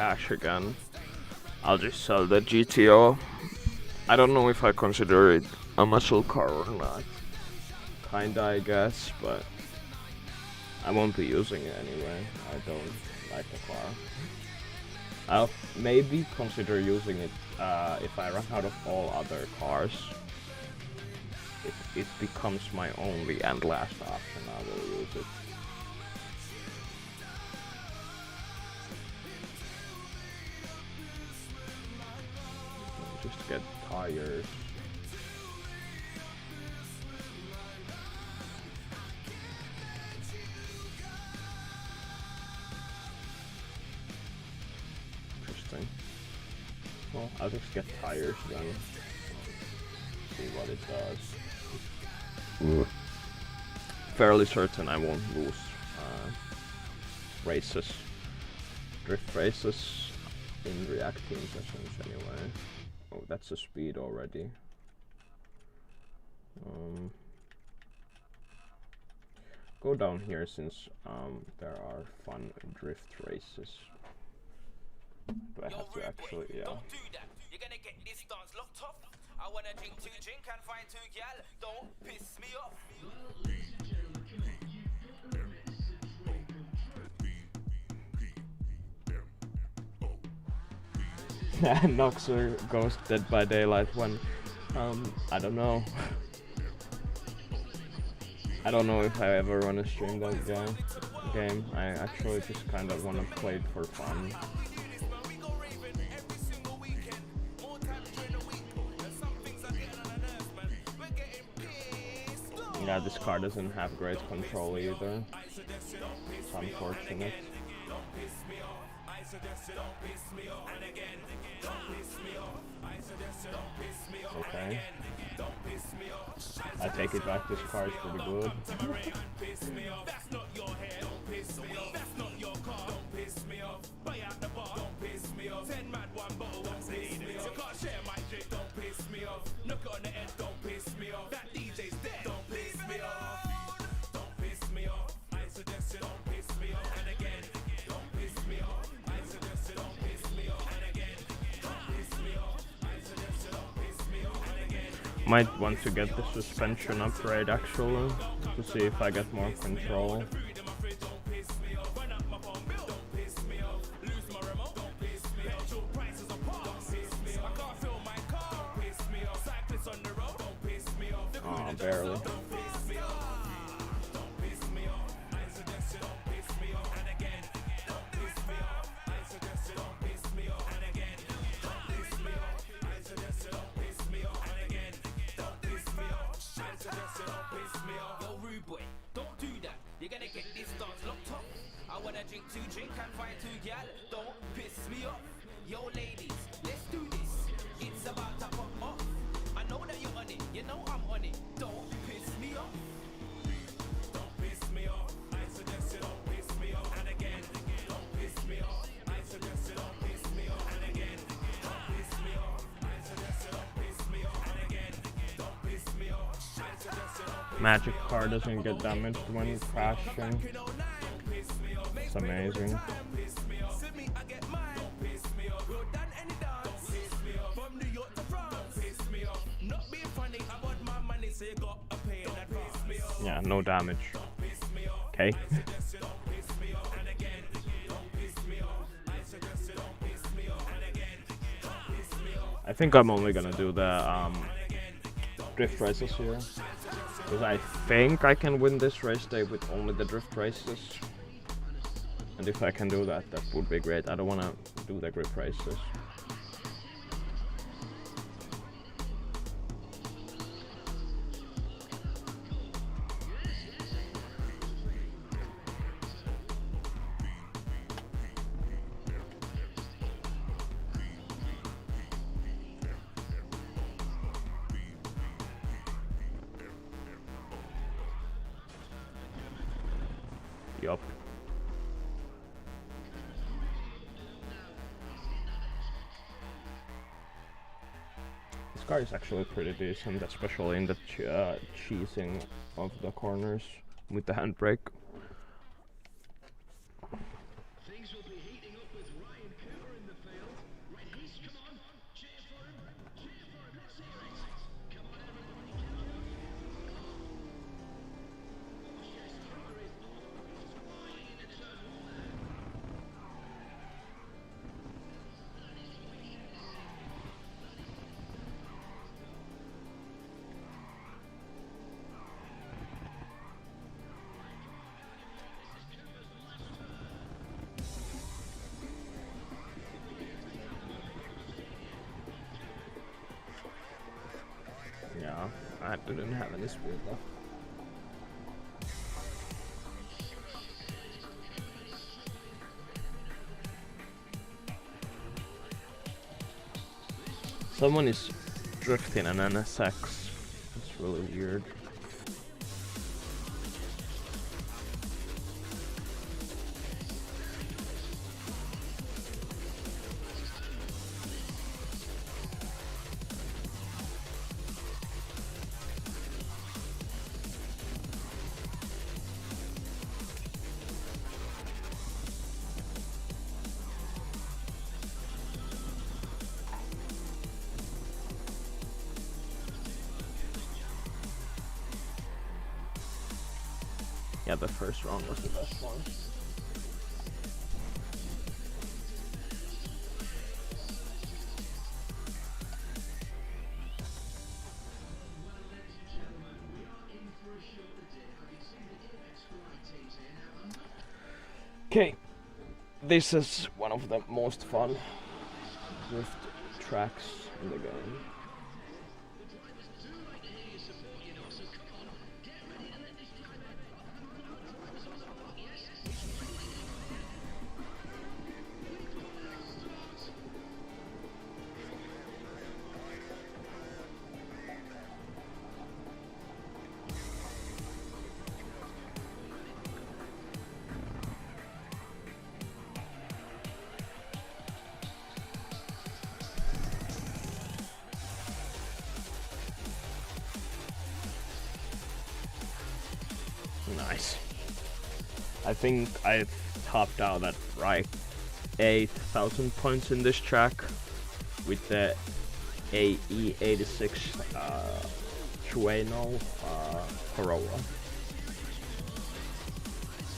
cash again, I'll just sell the GTO. I don't know if I consider it a muscle car or not. Kinda, I guess, but I won't be using it anyway. I don't like the car. I'll maybe consider using it if I run out of all other cars. If it becomes my only and last option, I will use it. Just get tires. Interesting. Well, I'll just get tires then. See what it does. Fairly certain I won't lose races, drift races in React team sessions anyway. Oh, that's a speed already. Go down here since there are fun drift races. But I have to actually, yeah. Don't do that. You're gonna get this dance locked off. I wanna drink and find 2 gal. Don't piss me off. Noxir goes Dead by Daylight when I don't know. I don't know if I ever wanna stream that game. I actually just kinda wanna play it for fun. Yeah, this car doesn't have great control either. It's unfortunate. Okay. I take it back, this car is pretty good. Might want to get the suspension upgrade actually, to see if I get more control. Oh, barely. And find 2 gal. Don't piss me off. Yo ladies, let's do this. It's about to pop off. I know that you're on it. You know I'm on it. Don't piss me off. Don't piss me off. I suggest you don't piss me off. And again, don't piss me off. I suggest you don't piss me off. And again, don't piss me off. I suggest you don't piss me off. And again, don't piss me off. I suggest you don't piss me off. Magic car doesn't get damaged when crashing. It's amazing. Yeah, no damage. Okay. I think I'm only gonna do the drift races here, because I think I can win this race day with only the drift races. And if I can do that, that would be great. I don't want to do the grip races. Yup. This car is actually pretty decent, especially in the cheesing of the corners with the handbrake. Things will be heating up with Ryan Cooper Yeah, I didn't have any spirit left. Someone is drifting an NSX. It's really weird. Yeah, the first round was the best one. Okay, this is one of the most fun drift tracks in the game. Nice. I think I've topped out at right 8,000 points in this track with the AE86 Trueno Corolla.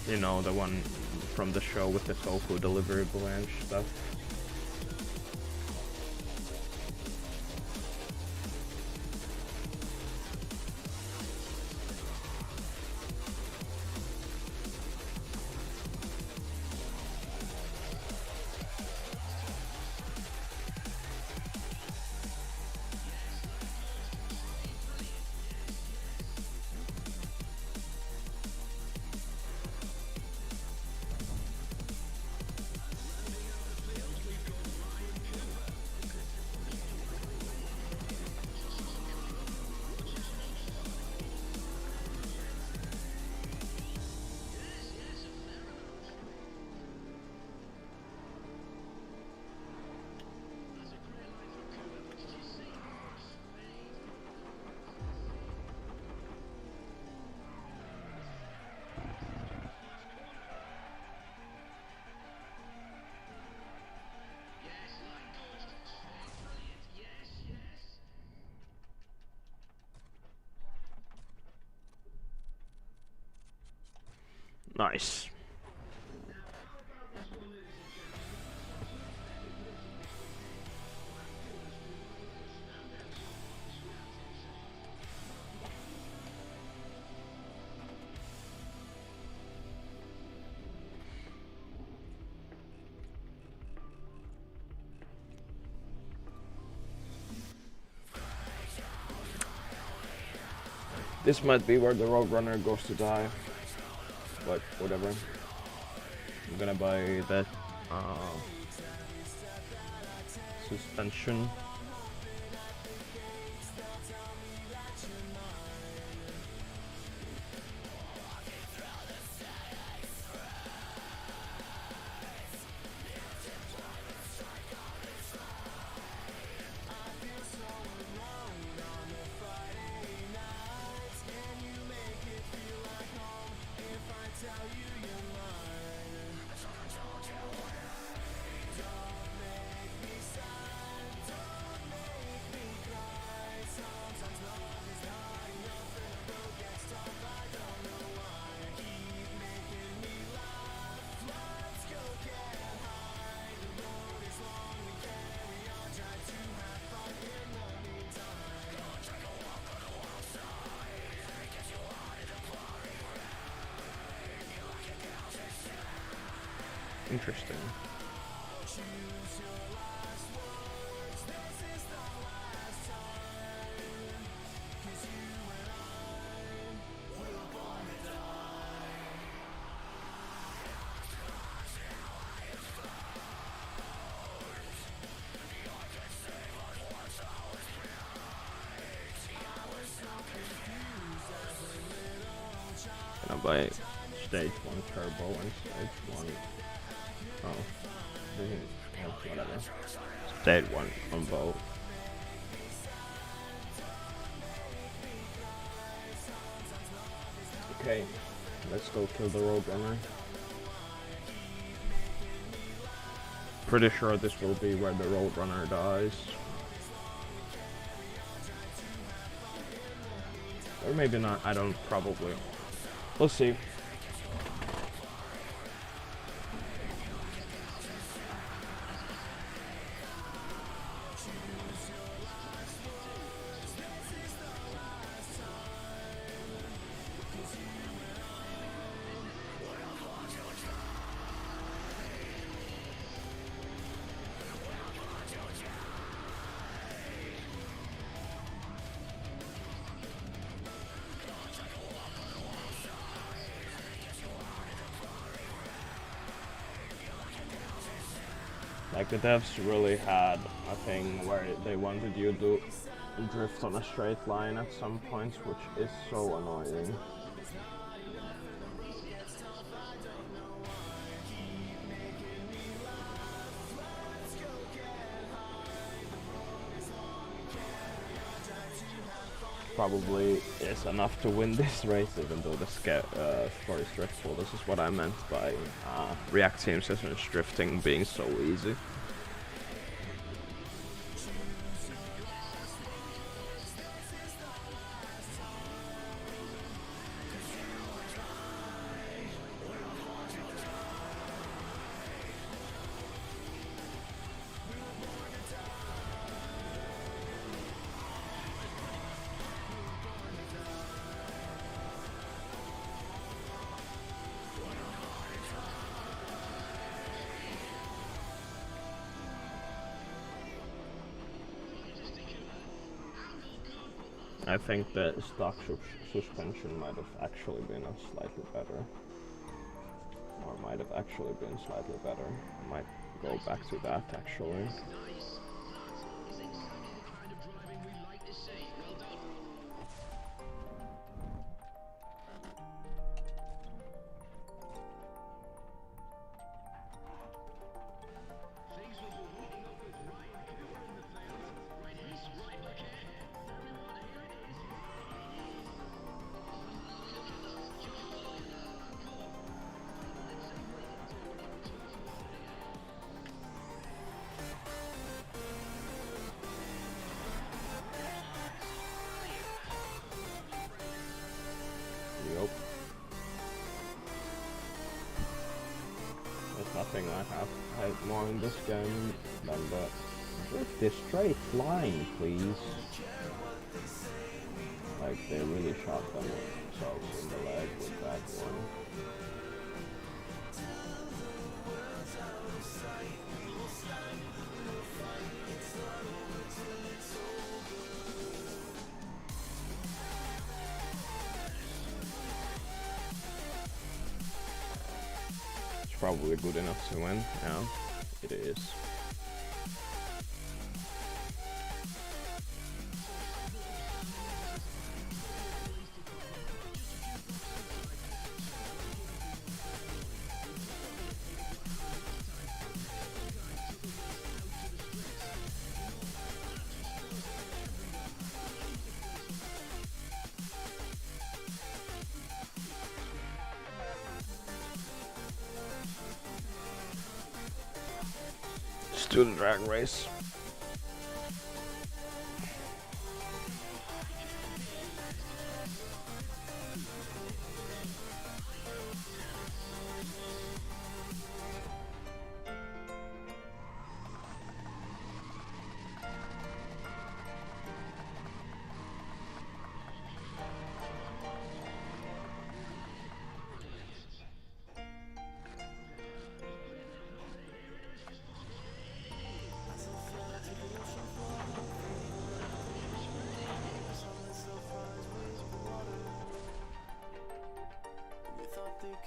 You know, the one from the show with the tofu delivery branch stuff. Nice. This might be where the Roadrunner goes to die, but whatever. I'm gonna buy that suspension. Interesting. by stage 1 turbo and stage 1. Oh, whatever. Stage 1 on both. Okay, let's go kill the Roadrunner. Pretty sure this will be where the Roadrunner dies. Or maybe not, I don't, probably. We'll see. Like the devs really had a thing where they wanted you to drift on a straight line at some points, which is so annoying. Probably is enough to win this race, even though the score is driftful. This is what I meant by React Team Systems drifting being so easy. I think the stock suspension might have actually been slightly better. Or might have actually been slightly better. I might go back to that actually. Yep. There's nothing I hate more in this game than the drift this straight line, please. Like they really shot themselves in the leg with that one. Probably good enough to win. Yeah, it is. Do the drag race.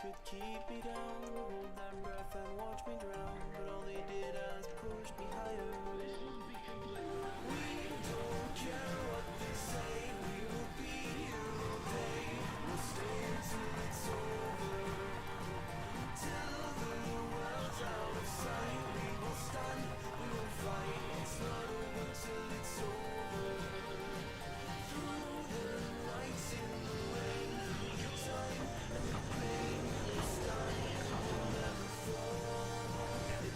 Could keep me down, hold that breath and watch me drown, but all they did is push me higher. We don't care what they say, we will be here all day. We'll stay until it's over.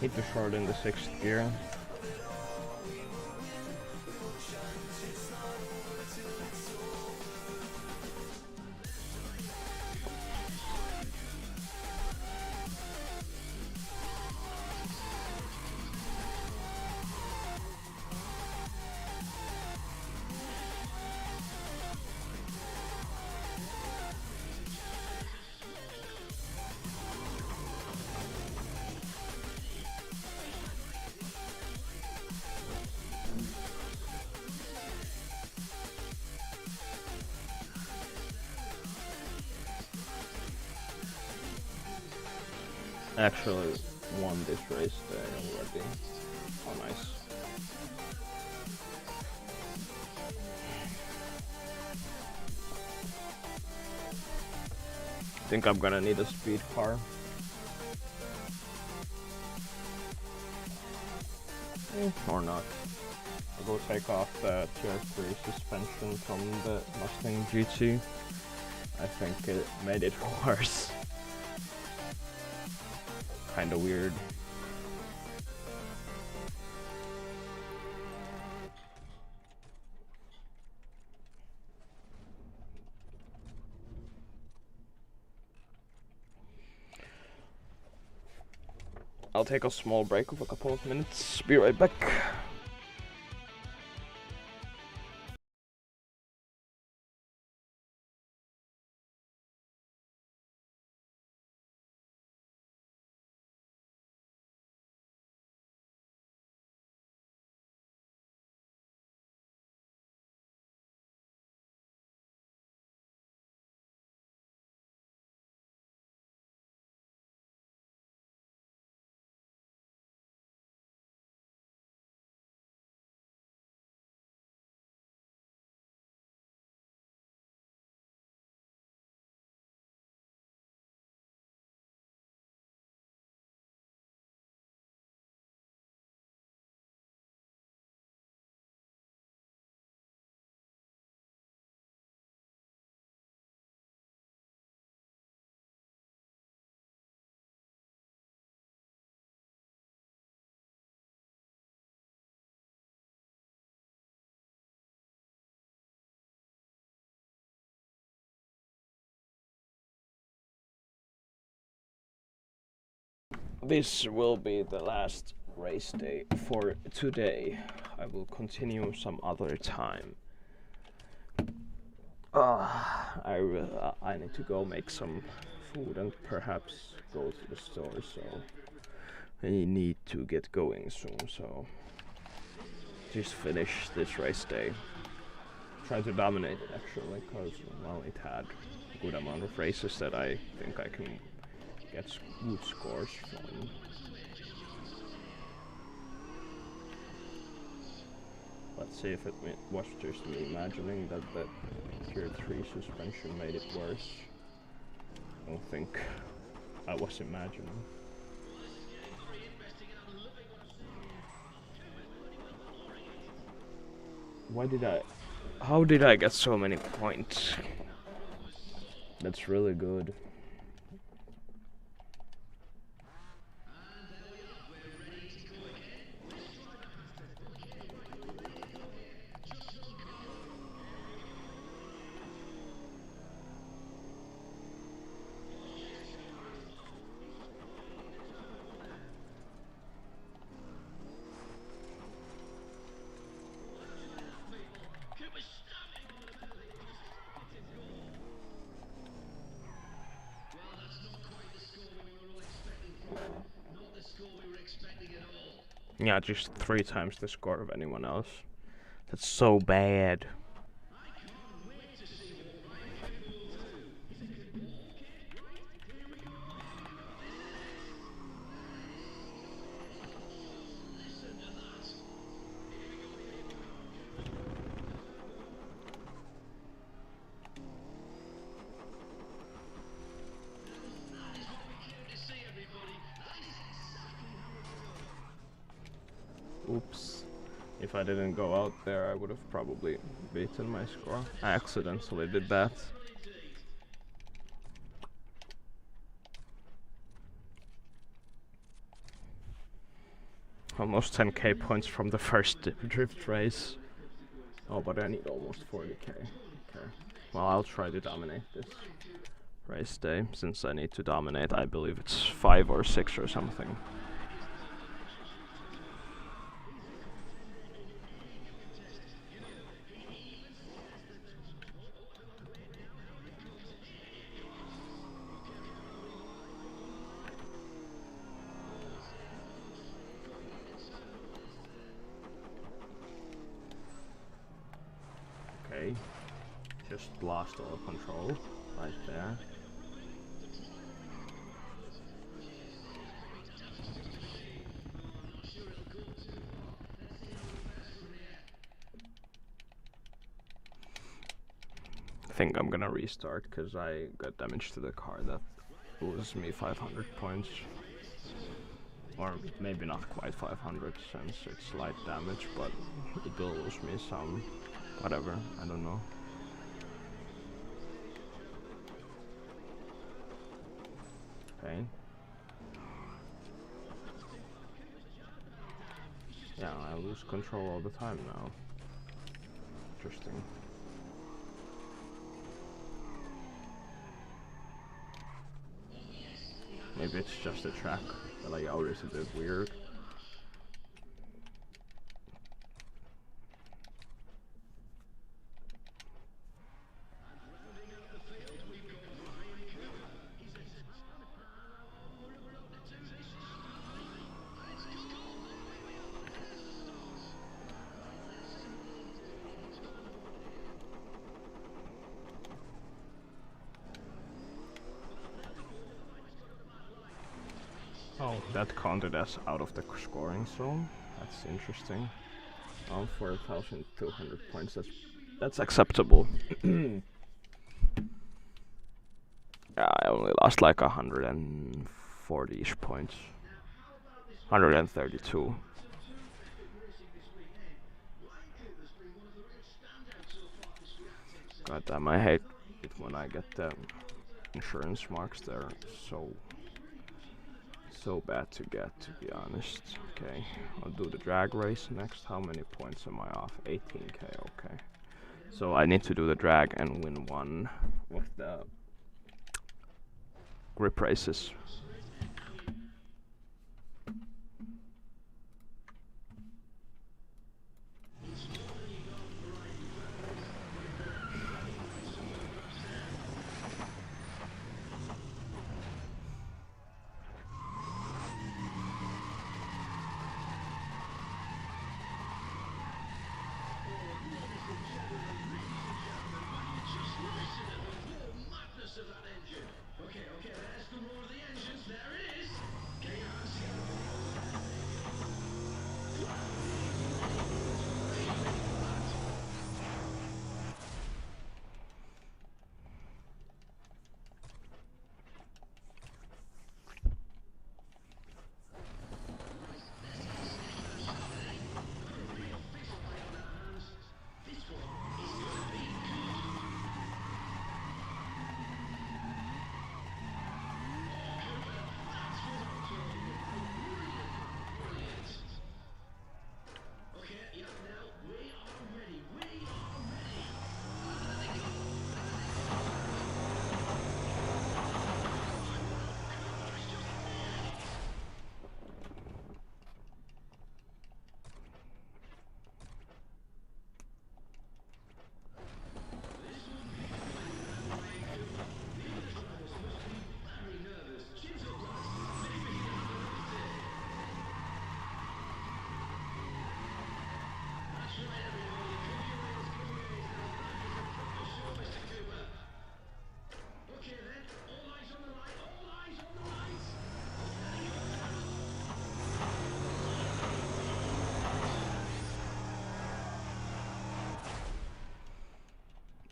Hit the short in the 6th gear. Actually won this race day already. Oh, nice. I think I'm gonna need a speed car. Or not. I will take off the tier 3 suspension from the Mustang GT. I think it made it worse. Kinda weird. I'll take a small break of a couple of minutes. Be right back. This will be the last race day for today. I will continue some other time. I need to go make some food and perhaps go to the store, so I need to get going soon, so just finish this race day. Try to dominate it actually, because well, it had a good amount of races that I think I can get good scores from. Let's see if it was just me imagining that the tier 3 suspension made it worse. I don't think I was imagining. How did I get so many points? That's really good. Yeah, just 3 times the score of anyone else. That's so bad. Oops. If I didn't go out there, I would have probably beaten my score. I accidentally did that. Almost 10k points from the first drift race. Oh, but I need almost 40k. Okay. Well, I'll try to dominate this race day, since I need to dominate. I believe it's 5 or 6 or something. Okay, just lost all control right there. I think I'm gonna restart because I got damage to the car. That loses me 500 points. Or maybe not quite 500 since it's light damage, but it will lose me some. Whatever, I don't know. Okay. Yeah, I lose control all the time now. Interesting. Maybe it's just a track that I always a bit weird. Oh, that counted as out of the scoring zone. That's interesting. 4,200 points. That's acceptable. Yeah, I only lost like 140-ish points. 132. God damn, I hate it when I get the insurance marks. They're so bad to get, to be honest. Okay, I'll do the drag race next. How many points am I off? 18k, okay. So I need to do the drag and win one of the grip races.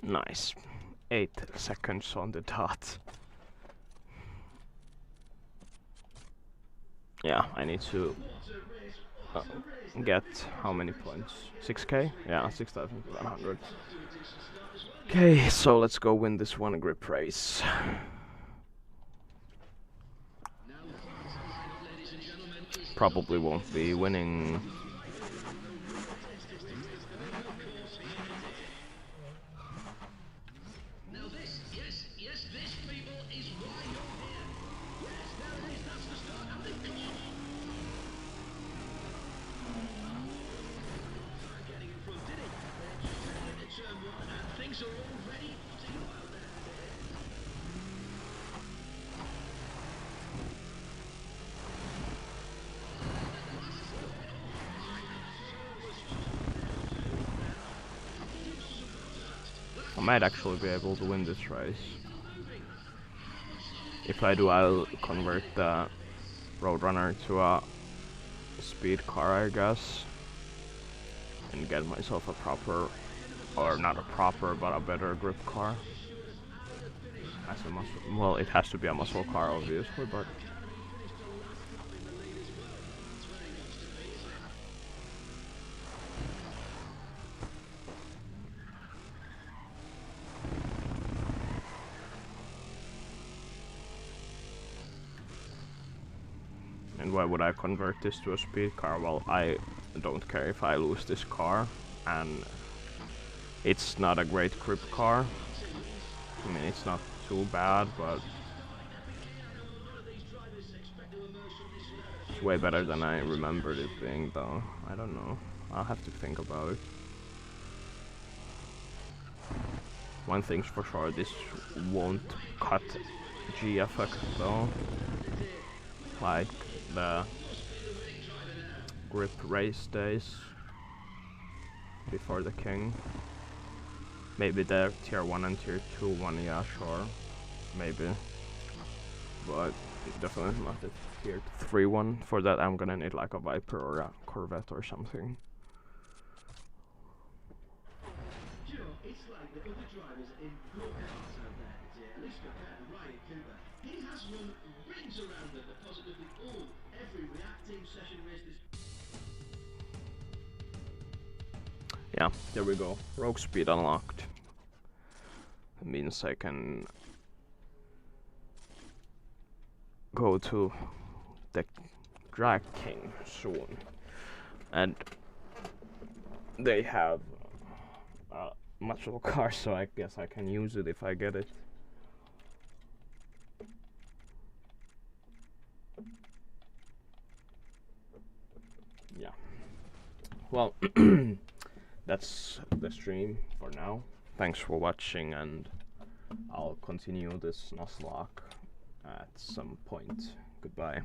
Nice. 8 seconds on the dot. Yeah, I need to get how many points? 6k? Yeah, 6,100. Okay, so let's go win this one grip race. probably won't be winning. I might actually be able to win this race. If I do, I'll convert the Roadrunner to a speed car, I guess, and get myself a proper, or not a proper, but a better grip car. As a muscle, well, it has to be a muscle car, obviously, but and why would I convert this to a speed car? Well, I don't care if I lose this car, and it's not a great grip car. I mean, it's not too bad, but it's way better than I remembered it being, though. I don't know. I'll have to think about it. One thing's for sure, this won't cut G effect, though. Like the grip race days before the King. Maybe the tier 1 and tier 2 one, yeah, sure. Maybe. But definitely not the tier 3 one. For that I'm gonna need like a Viper or a Corvette or something. You know, it's like the other drivers in go-karts out there, at least compared to Ryan Cooper. He has run rings around them that positively all every reacting session race this. Yeah, there we go. Rogue speed unlocked. It means I can go to the Drag King soon. And they have muscle car, so I guess I can use it if I get it. Yeah. Well, that's the stream for now. Thanks for watching, and I'll continue this Nuzlocke at some point. Goodbye.